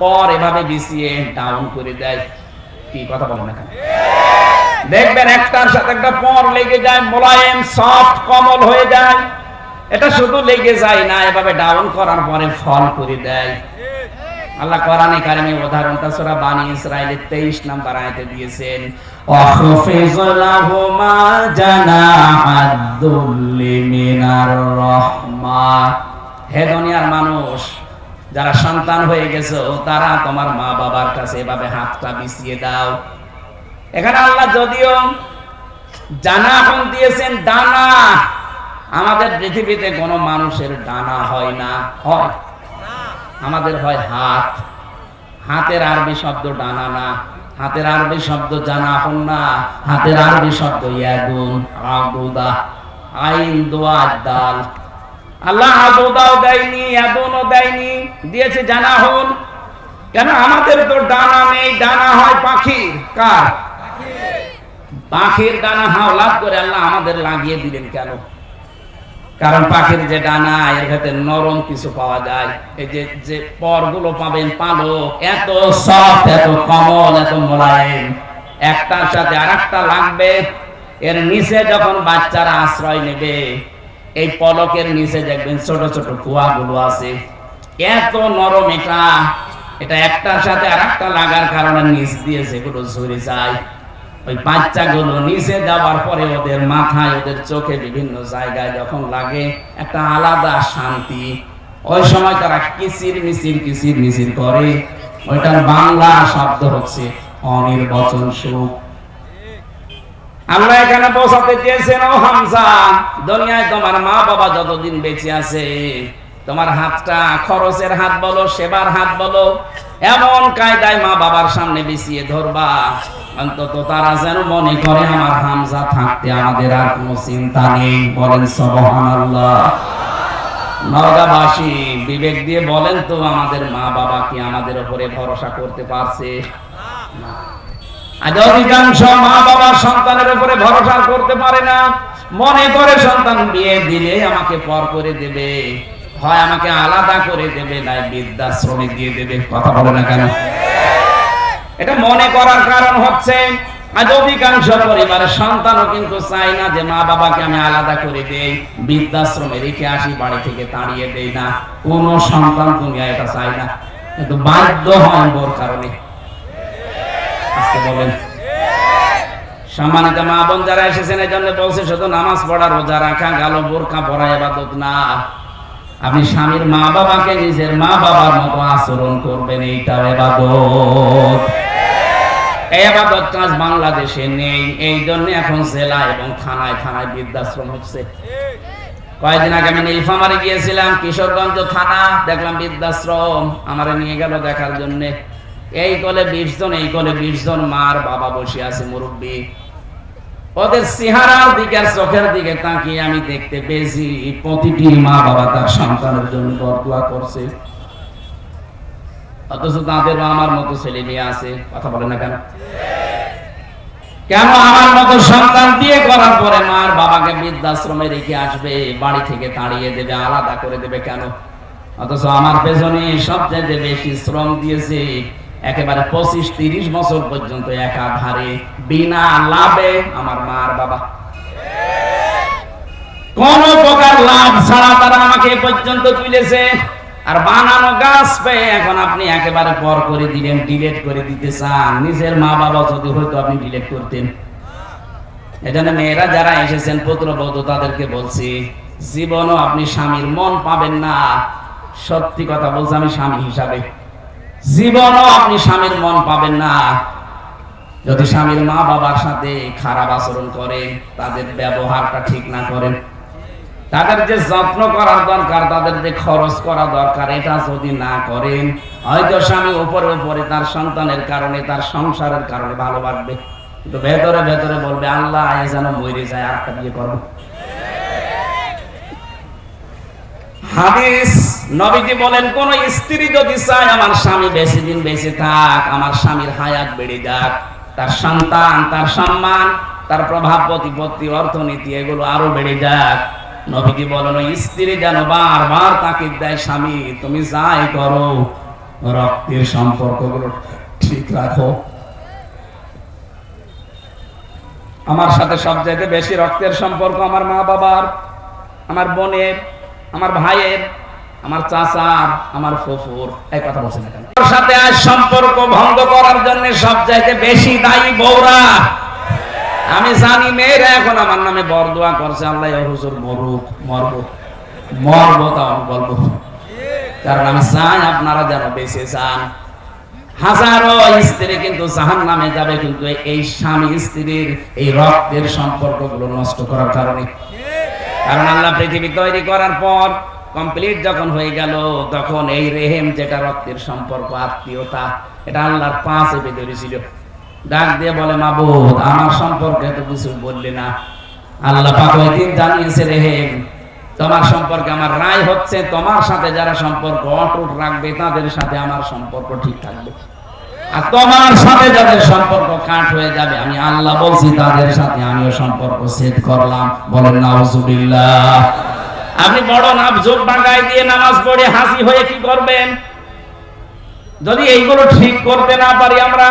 Speaker 1: পর এভাবে বিছিয়ে ডাউন করে দেয়। কি কথা বলেন না? দেখবেন একটার সাথে একটা পর লেগে যায়, মোলায়েম সফট কোমল হয়ে যায়। এটা শুধু লেগে যায় না, এভাবে ডাউন করার পরে ফল করে দেয়। আল্লাহ কোরআনে কারিমে উদাহরণটা সূরা বানি ইসরাঈলের 23 নম্বর আয়াতে দিয়েছেন, ওয়াখফিজ লাহুমা জানাহাদ-দুল্লি মিনার রাহমা। হে দুনিয়ার মানুষ, যারা সন্তান হয়ে গেছো তারা তোমার মা বাবার কাছে এভাবে হাতটা বিছিয়ে দাও। এখানে আল্লাহ যদিও জানাহন দিয়েছেন, ডানা। আমাদের পৃথিবীতে কোনো মানুষের ডানা হয় না, হয় আমাদের হয় হাত। হাতের আরবি শব্দ ডানা না, হাতের আরবি শব্দ জানাহন না, হাতের আরবি শব্দ ইয়াদুন, আদুদা, আইন দোয়া দাল। আল্লাহ আদুদাও দেয়নি, ইয়াদুনও দেয়নি, দিয়েছে জানাহন। কেন? আমাদের তো ডানা নেই, ডানা হয় পাখির। কার? পাখির ডানা হাওলাত করে আল্লাহ আমাদের লাগিয়ে দিলেন কেন? কারণ পাখির যে ডানা, এর ভেতরে নরম কিছু পাওয়া যায়। এই যে পরগুলো পাবেন, পালক এত সফট, এত কোমল, এত মোলায়েম, একটার সাথে আরেকটা লাগবে। এর নিচে যখন বাচ্চারা আশ্রয় নেবে, এই পলকের নিচে দেখবেন ছোট ছোট কুয়াগুলো আছে, এত নরম। এটা একটার সাথে আরেকটা লাগার কারণে নিচ দিয়ে যেগুলো ঝরে যায়, ওই বাচ্চাগুলো নিচে যাওয়ার পরে ওদের মাথায়, ওদের চোখে, বিভিন্ন জায়গায় যখন লাগে একটা আলাদা শান্তি। ওই সময় তারা কিচির মিচির কিচির মিচির করে। ওইটার বাংলা শব্দ হচ্ছে অনির্বচন সুখ। আল্লাহ এখানে বোঝাতে চেয়েছেন, ও হামজা, দুনিয়ায় তোমার মা বাবা যতদিন বেঁচে আছে তোমার হাতটা খরচের হাত বলো, সেবার হাত বলো, এমন কায়দায় মা বাবার সামনে বিছিয়ে ধরবা, অন্তত তারা যেন মনে করে আমার হামজা থাকতে আমাদের আর কোনো চিন্তা নেই। বলেন সুবহানাল্লাহ। নওগাঁবাসী বিবেক দিয়ে বলেন তো, আমাদের মা বাবা কি আমাদের উপরে ভরসা করতে পারছে? আজ অধিকাংশ মা বাবা সন্তানের উপরে ভরসা করতে পারে না। মনে করে সন্তান বিয়ে দিলে আমাকে পর করে দেবে, হয় আমাকে আলাদা করে দেবে, না বৃদ্ধাশ্রমে দিয়ে দেবে। কথা বলে না কেন? এটা মনে করার কারণ হচ্ছে আজ অধিকাংশ পরিবারের সন্তানও কিন্তু চায় না যে মা বাবাকে আমি আলাদা করে দেই, বৃদ্ধাশ্রমে রেখে আসি, বাড়ি থেকে তাড়িয়ে দেই না। কোন সন্তান দুনিয়া এটা চায় না, কিন্তু বাধ্য হয় ওর কারণে। আজকে বলেন সম্মানিত মা বোন যারা এসেছেন, এই জন্য বলছে শুধু নামাজ পড়া, রোজা রাখা, গালো বোরকা পরা ইবাদত না। আপনি স্বামীর মা বাবাকে নিজের মা বাবার মতো আচরণ করবেন, এইটাও ইবাদত। এই ইবাদত কাজ বাংলাদেশে নেই, এই জন্য এখন জেলা এবং থানায় থানায় বৃদ্ধাশ্রম হচ্ছে। কয়েকদিন আগে আমি নীলফামারী গিয়েছিলাম, কিশোরগঞ্জ থানা, দেখলাম বৃদ্ধাশ্রম। আমারে নিয়ে গেল দেখার জন্য। এই কোলে 20 জন, এই কোলে 20 জন মার বাবা বসে আছে, মুরব্বী। ওদের চেহারার দিকে আর চোখের দিকে তাকিয়ে আমি দেখতে পেয়েছি প্রতিটি মা বাবা তার সন্তানের জন্য দোয়া করছে, অথচ তাদেরও আমার মতো ছেলে মেয়ে আছে। কথা বলে না কেন? কেন আমার মতো সন্তান বিয়ে করার পরে মার বাবাকে বৃদ্ধাশ্রমে রেখে আসবে, বাড়ি থেকে তাড়িয়ে দেবে, আলাদা করে দেবে কেন? অথচ আমার পেছনে সবচেয়ে বেশি শ্রম দিয়েছে একেবারে 25-30 বছর পর্যন্ত একাধারে বিনা লাভে আমার মার বাবা। কোন প্রকার লাভ ছাড়া তারা আমাকে পর্যন্ত তুলেছে। আর বানানো গাছ পেয়ে এখন আপনি একেবারে পর করে দিলেন, ডিলেট করে দিতে চান। নিজের মা বাবা যদি হয়তো আপনি ডিলেট করতেন। এজন্য মেয়েরা যারা এসেছেন পুত্রবধূ, তাদেরকে বলছি জীবনও আপনি স্বামীর মন পাবেন না। সত্যি কথা বলছি আমি স্বামী হিসাবে, জীবনও আপনি স্বামীর মন পাবেন না যদি স্বামীর মা বাবার সাথে খারাপ আচরণ করেন, তাদের ব্যবহারটা ঠিক না করেন, তাদের যে যত্ন করা দরকার, তাদের যে খরচ করা দরকার, এটা যদি না করেন, হয়তো স্বামী উপরে উপরে তার সন্তানের কারণে, তার সংসারের কারণে ভালোবাসবে, কিন্তু ভেতরে ভেতরে বলবে আল্লাহ এ যেন মরে যায়, আরেকটা বিয়ে করবো। হাদিস নবীজি বলেন, কোন স্ত্রী যদি চায় আমার স্বামী বেশি দিন বেঁচে থাক, আমার স্বামীর হায়াত বেড়ে যাক, তার সন্তান, তার সম্মান, তার প্রভাব প্রতিপত্তি, অর্থনীতি এগুলো আরো বেড়ে যাক, নবীজি বলেন ওই স্ত্রী যেন বারবার তাকিদ দেয়, স্বামী তুমি যাই করো রক্তের সম্পর্কগুলো ঠিক রাখো। আমার সাথে সবচাইতে বেশি রক্তের সম্পর্ক আমার মা বাবার, আমার বোনের, আমার ভাইয়ের, আমার চাচার, আমার ফুফুর। এই কথা বলছেন না কেন? ওর সাথে আজ সম্পর্ক ভঙ্গ করার জন্য সবচাইতে বেশি দায়ী বউরা। আমি জানি মেয়েরা এখন আমার নামে বরদোয়া করছে, আল্লাহ হুজুর মরুক, মরবো তাও বলবো, কারণ আমি চাই আপনারা যেন বেঁচে যান। হাজারো স্ত্রী কিন্তু জাহান্নামে যাবে, কিন্তু এই স্বামী স্ত্রীর এই রক্তের সম্পর্কগুলো নষ্ট করার কারণে। কারণ আল্লাহ পৃথিবী তৈরি করার পর কমপ্লিট যখন হয়ে গেল, তখন এই রেহেম যেটা রক্তের সম্পর্ক, আত্মীয়তা, এটা আল্লাহর পাশে বেঁধে ছিল। ডাক দিয়ে বলে মাবুদ আমার সম্পর্কে তো কিছু বললে না। আল্লাহ পাক ওই দিন জানিয়েছে রেহেম তোমার সম্পর্কে আমার রায় হচ্ছে, তোমার সাথে যারা সম্পর্ক অটুট রাখবে তাদের সাথে আমার সম্পর্ক ঠিক থাকবে, আর তোমার সাথে যাদের সম্পর্ক কাট হয়ে যাবে, আমি আল্লাহ বলছি তাদের সাথে আমিও সম্পর্ক সেট করলাম। বলেন নাউজুবিল্লাহ। আপনি বড় নাফজুক বাঙ্গাই দিয়ে নামাজ পড়ে হাসি হয়ে কি করবেন যদি এইগুলো ঠিক করতে না পারি আমরা?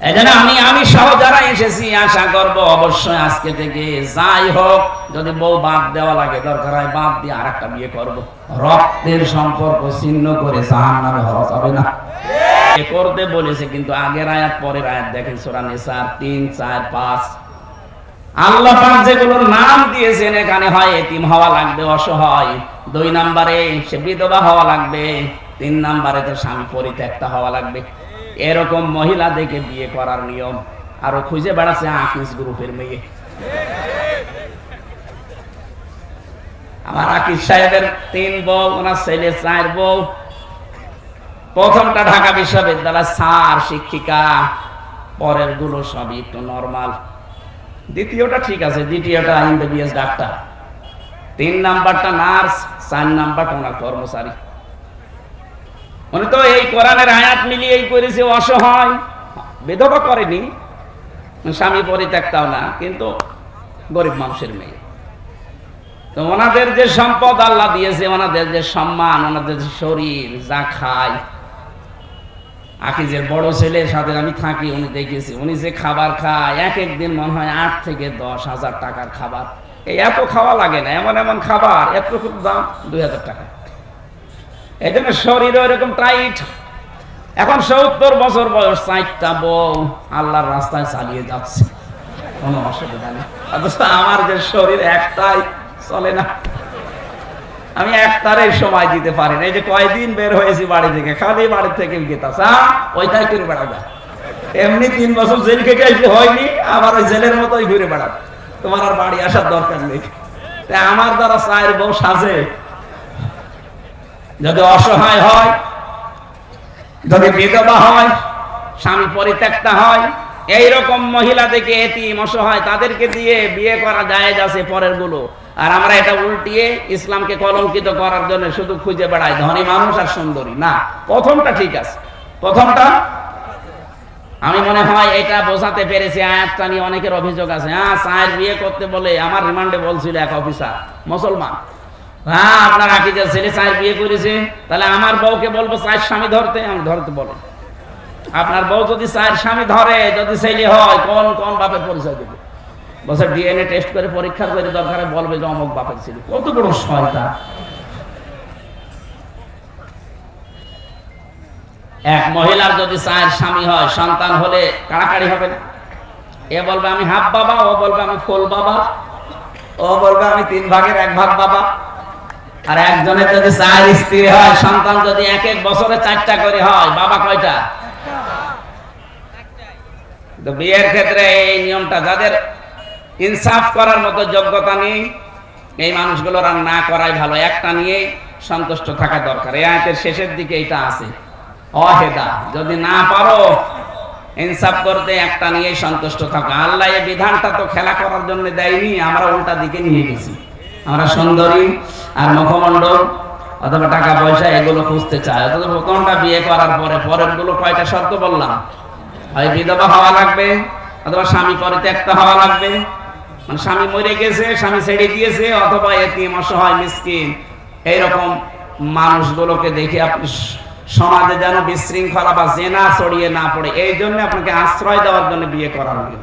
Speaker 1: এজন্য আমি সহ যারা এসেছি আশা করব অবশ্যই আজকে থেকে যাই হোক, যদি বউ বাদ দেওয়া লাগে দরকার হয় বাদ দিয়ে আরেকটা বিয়ে করব। রক্তের সম্পর্ক ছিন্ন করে জাহান্নামে হওয়া যাবে না। করতে বলেছে, কিন্তু আগের আয়াত পরের আয়াত দেখেন, সূরা নিসা 3, 4, 5। আল্লাহ পাক যেগুলোর নাম দিয়েছেন, এখানে হয় এতিম হওয়া লাগবে, অসহায়, 2 নম্বরে সে বিধবা হওয়া লাগবে, 3 নম্বরে তো স্বামী পরিত্যক্তা হওয়া লাগবে। এরকম মহিলা দেখে বিয়ে করার নিয়ম। আরো খুঁজে বেড়াচ্ছে আকিস গ্রুপের মেয়ে। আমার আকিব সাহেবের 3 বউ, ওনার ছেলে 4 বউ। প্রথমটা ঢাকা বিশ্ববিদ্যালয় স্যার, শিক্ষিকা, পরের গুলো সবই একটু নরমাল। দ্বিতীয়টা ঠিক আছে, দ্বিতীয়টা এমবিবিএস ডাক্তার, 3 নাম্বারটা নার্স, 4 নাম্বারটা ওনার কর্মচারী। উনি তো এই কোরআনের আয়াত মিলিয়েই করেছে, অসহায়, বিধবা করেনি, স্বামী পরিত্যক্তাও না, কিন্তু গরিব মানুষের মেয়ে। তো ওনাদের যে সম্পদ আল্লাহ দিয়েছে, ওনাদের যে সম্মান, ওনাদের যে শরীর, যা খায়, আকিজের বড় ছেলের সাথে আমি থাকি, উনি দেখেছি উনি যে খাবার খায়, এক একদিন মনে হয় 8 থেকে 10,000 টাকার খাবার। এই এত খাওয়া লাগে না, এমন এমন খাবার, এত খুব দাম 2000 টাকা। এই জন্য শরীর ওইরকম টাইট। এখন 70 বছর বয়স, 4টা বউ, আল্লাহর রাস্তায় চালিয়ে যাচ্ছে, কোনো অসুবিধা নেই। অথচ আমার যে শরীর একটাই চলে না, আমি একটারে সময় দিতে পারি না। এই যে কয়দিন বের হয়েছি বাড়ি থেকে, খালি বাড়ি থেকে গেতাছে, ওইটাই করে বেড়াবে। এমনি 3 বছর জেল খেটে আসলে হয়নি, আবার ওই জেলের মতোই ঘুরে বেড়াবে, তোমার আর বাড়ি আসার দরকার নেই। আমার দ্বারা 4 বউ সাজে? যদি অসহায় হয়, যদি বিধবা হয়, স্বামী পরিত্যক্তা হয়, এইরকম মহিলা দেখে এতিম অসহায়, তাদেরকে দিয়ে বিয়ে করা জায়েজ আছে পরের গুলো। আর আমরা এটা উল্টিয়ে ইসলামকে কলঙ্কিত করার জন্য শুধু খুঁজে বেড়াই ধনী মানুষ আর সুন্দরী। না, প্রথমটা ঠিক আছে। প্রথমটা আমি মনে হয় এটা বোঝাতে পেরেছি। আয়াতটা নিয়ে অনেকের অভিযোগ আছে, স্যার বিয়ে করতে বলে, আমার রিমান্ডে বলছিল এক অফিসার মুসলমান, আপনার আকিজের ছেলে 4 বিয়ে করেছে, তাহলে আমার বউকে বলবো 4 স্বামী ধরতে? আমি ধরতে বলে, আপনার বউ যদি 4 স্বামী ধরে, যদি ছেলে হয়, কোন কোন বাপের পরিচয় দেবে? বলছে ডিএনএ টেস্ট করে পরীক্ষা করে দরকারে বলবে যে অমুক বাপের ছিল। কত বড় শয়তান! এক মহিলার যদি 4 স্বামী হয়, সন্তান হলে কাড়াকাড়ি হবে না? এ বলবে আমি হাফ বাবা, ও বলবে আমি ফুল বাবা, ও বলবে আমি 3 ভাগের 1 ভাগ বাবা। আর একজনের যদি 4 স্ত্রী হয়, সন্তান যদি 1 বছরে 4টা করে হয়, বাবা কয়টা? তো বিয়ের ক্ষেত্রে এই নিয়মটা, যাদের ইনসাফ করার মতো যোগ্যতা নেই, এই মানুষগুলোর আর না করাই ভালো, একটা নিয়ে সন্তুষ্ট থাকা দরকার। এই আয়াতের শেষের দিকে এটা আছে, অহেদা, যদি না পারো ইনসাফ করতে, একটা নিয়ে সন্তুষ্ট থাকো। আল্লাহ এই বিধানটা তো খেলা করার জন্য দেয়নি, আমরা উল্টা দিকে নিয়ে গেছি। আমরা সুন্দরী আর মুখমণ্ডল অথবা টাকা পয়সা এগুলো খুঁজতে চাই। অথচ প্রথমটা বিয়ে করার পরে পরের গুলো কয়টা শর্ত বললাম? হয় বিধবা হওয়া লাগবে, অথবা স্বামী পরিত্যক্ত হওয়া লাগবে, মানে স্বামী মরে গেছে, স্বামী ছেড়ে দিয়েছে, অথবা এতিম অসহায় মিসকিন। এইরকম মানুষগুলোকে দেখে আপনি সমাজে যেন বিশৃঙ্খলা বা জেনা ছড়িয়ে না পড়ে, এই জন্য আপনাকে আশ্রয় দেওয়ার জন্য বিয়ে করা হবে।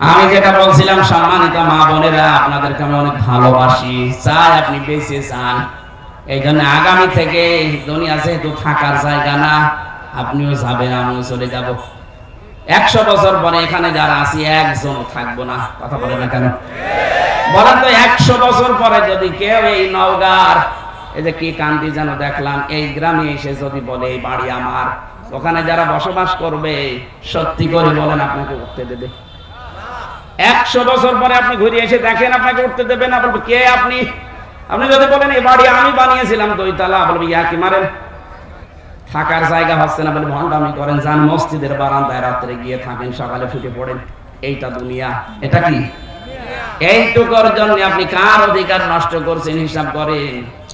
Speaker 1: আমি যেটা বলছিলাম, সম্মানিত মা বোনেরা, আপনাদেরকে আমি অনেক ভালোবাসি, চাই আপনি বেঁচে যান। এই জন্য আগামী থেকে দুনিয়া যেহেতু থাকার জায়গা না, আপনিও যাবেন, আমিও চলে যাব। 100 বছর পরে এখানে যারা আছি একজন থাকবো না। কথা বলে না কেন? বলেন তো, 100 বছর পরে যদি কেউ এই নওগাঁর, এই যে কি কান্দি যেন দেখলাম, এই গ্রামে এসে যদি বলে এই বাড়ি আমার, ওখানে যারা বসবাস করবে, সত্যি করে বলেন আপনাকে উঠতে দেবে? 100 বছর পরে আপনি ঘুরে এসে দেখেন, আপনাকে উঠতে দেবে না? বলবে কে আপনি? আপনি যদি বলেন এই বাড়ি আমি বানিয়েছিলাম 2 তলা, বলবে ইয়া কি মারেন, থাকার জায়গা হচ্ছে না, বলে ভণ্ডামি করেন, যান মসজিদের বারান্দায় রাত্রে গিয়ে থাকেন, সকালে ফুটে পড়েন। এইটা দুনিয়া? এটা কি? এইটুকুর জন্য আপনি কার অধিকার নষ্ট করছেন হিসাব করেন।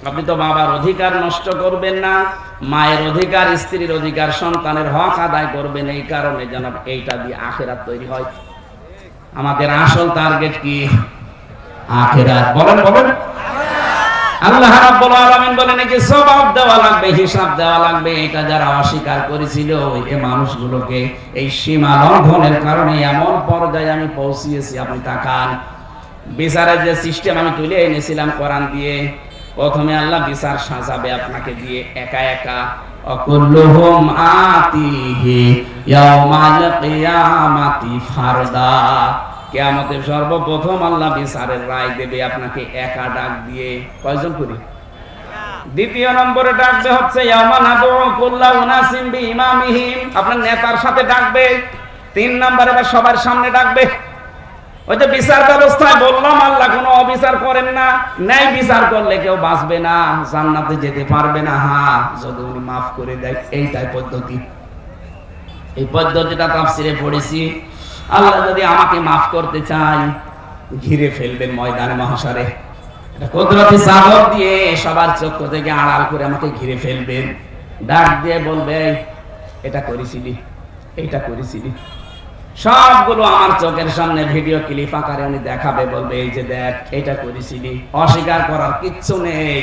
Speaker 1: আপনি তো বাবার অধিকার নষ্ট করবেন না, মায়ের অধিকার, স্ত্রীর অধিকার, সন্তানের হক আদায় করবেন। এই কারণে যেন এইটা দিয়ে আখিরাত তৈরি হয়। আমাদের আসল টার্গেট কি? আখিরাত। বলেন বলেন। আল্লাহ রাব্বুল আলামিন বলেন যে সওয়াব দেওয়া লাগবে, হিসাব দেওয়া লাগবে। এটা যারা অস্বীকার করেছিল, এই মানুষগুলোকে এই সীমা লঙ্ঘনের কারণে এমন পর্যায়ে আমি পৌঁছিয়েছি। আপনি তাকান, বিচারের যে সিস্টেম আমি তুলে এনেছিলাম কোরআন দিয়ে, প্রথমে আল্লাহ বিচার সাজাবে আপনাকে দিয়ে একা একা। অকুল্লুহুম আতিহি ইয়াউমাল কিয়ামাতি ফারদা। কিয়ামতের সর্বপ্রথম আল্লাহ বিচারের রায় দেবে আপনাকে একা ডাক দিয়ে। কয়জন করি? দ্বিতীয় নম্বরে ডাকবে হচ্ছে ইয়াউমা নাদউ কুল্লা উনাসিম বিইমামিহিম, আপনার নেতার সাথে ডাকবে। 3 নম্বরে সবার সামনে ডাকবে। ওই যে বিচার ব্যবস্থায় বললাম আল্লাহ কোনো অবিচার করেন না, ন্যায় বিচার করলে কেউ বাঁচবে না, জান্নাতে যেতে পারবে না। হ্যাঁ, যদি উনি মাফ করে দেয়, এইটাই পদ্ধতি। এই পদ্ধতিটা তাফসিরে পড়েছি। আল্লাহ যদি আমাকে মাফ করতে চায়, ঘিরে ফেলবেন ময়দানে মাহশারে, কুদরতি চাদর দিয়ে সবার চক্ষু থেকে আড়াল করে আমাকে ঘিরে ফেলবেন, ডাক দিয়ে বলবে এটা করেছিলি, এইটা করেছিলি। সবগুলো আমার চোখের সামনে ভিডিও ক্লিপ আকারে উনি দেখাবে, বলবে এই যে দেখ, এটা করেছিলি। অস্বীকার করার কিচ্ছু নেই,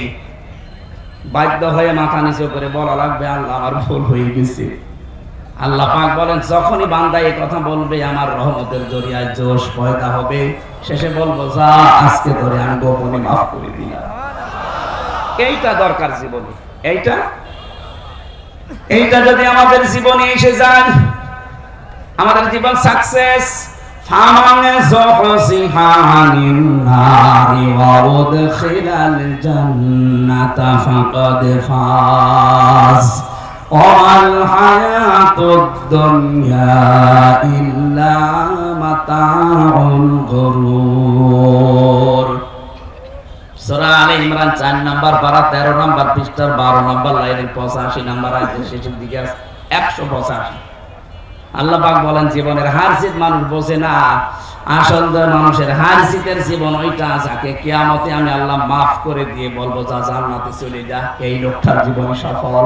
Speaker 1: বাধ্য হয়ে মাথা নিচু করে বলা লাগবে আল্লাহ আমার ভুল হয়ে গেছে। আল্লাহ পাক বলেন যখনই বান্দা এই কথা বলবে, আমার রহমতের জরিয়ায় জোশ পয়দা হবে, শেষে বলবো যা আজকে ধরে আমি গোপনে মাফ করে দিলাম। এইটা দরকার জীবনে, এইটা যদি আমাদের জীবনে এসে যায়, আমাদের জীবন সাকসেস। ফামান যুহসিহা আনিন নারি ওয়া উদখিলাল জান্নাতা ফাকাদ ফাজ ওয়াল হায়াতুদ দুনিয়া ইল্লা মাতাউল গুরুর। সূরা আলে ইমরান 4 নাম্বার পারা 13 নাম্বার পৃষ্ঠার 12 নাম্বার লাইনের 85 নাম্বার আয়াতের শেষের দিকে আছে 185। আল্লাহ পাক বলেন জীবনের হার জিত মানুষ বোঝে না, আসল মানুষের হার জিতের জীবন ওইটা যাকে কিয়ামতে আমি আল্লাহ মাফ করে দিয়ে বলবো যা জান্নাতে চলে যা, এই লোকটার জীবন সফল।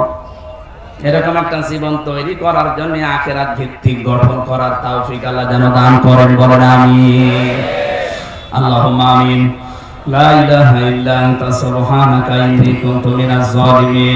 Speaker 1: এরকম একটা জীবন তৈরি করার জন্য আখিরাত ভিত্তিক গঠন করার তৌফিক আল্লাহ যেন দান করেন, বলেন আমিন। আল্লাহুম্মা আমিন। লা ইলাহা ইল্লা আনতা সুবহানাকা ইন্নী কুনতু মিনাজ জালিমিন।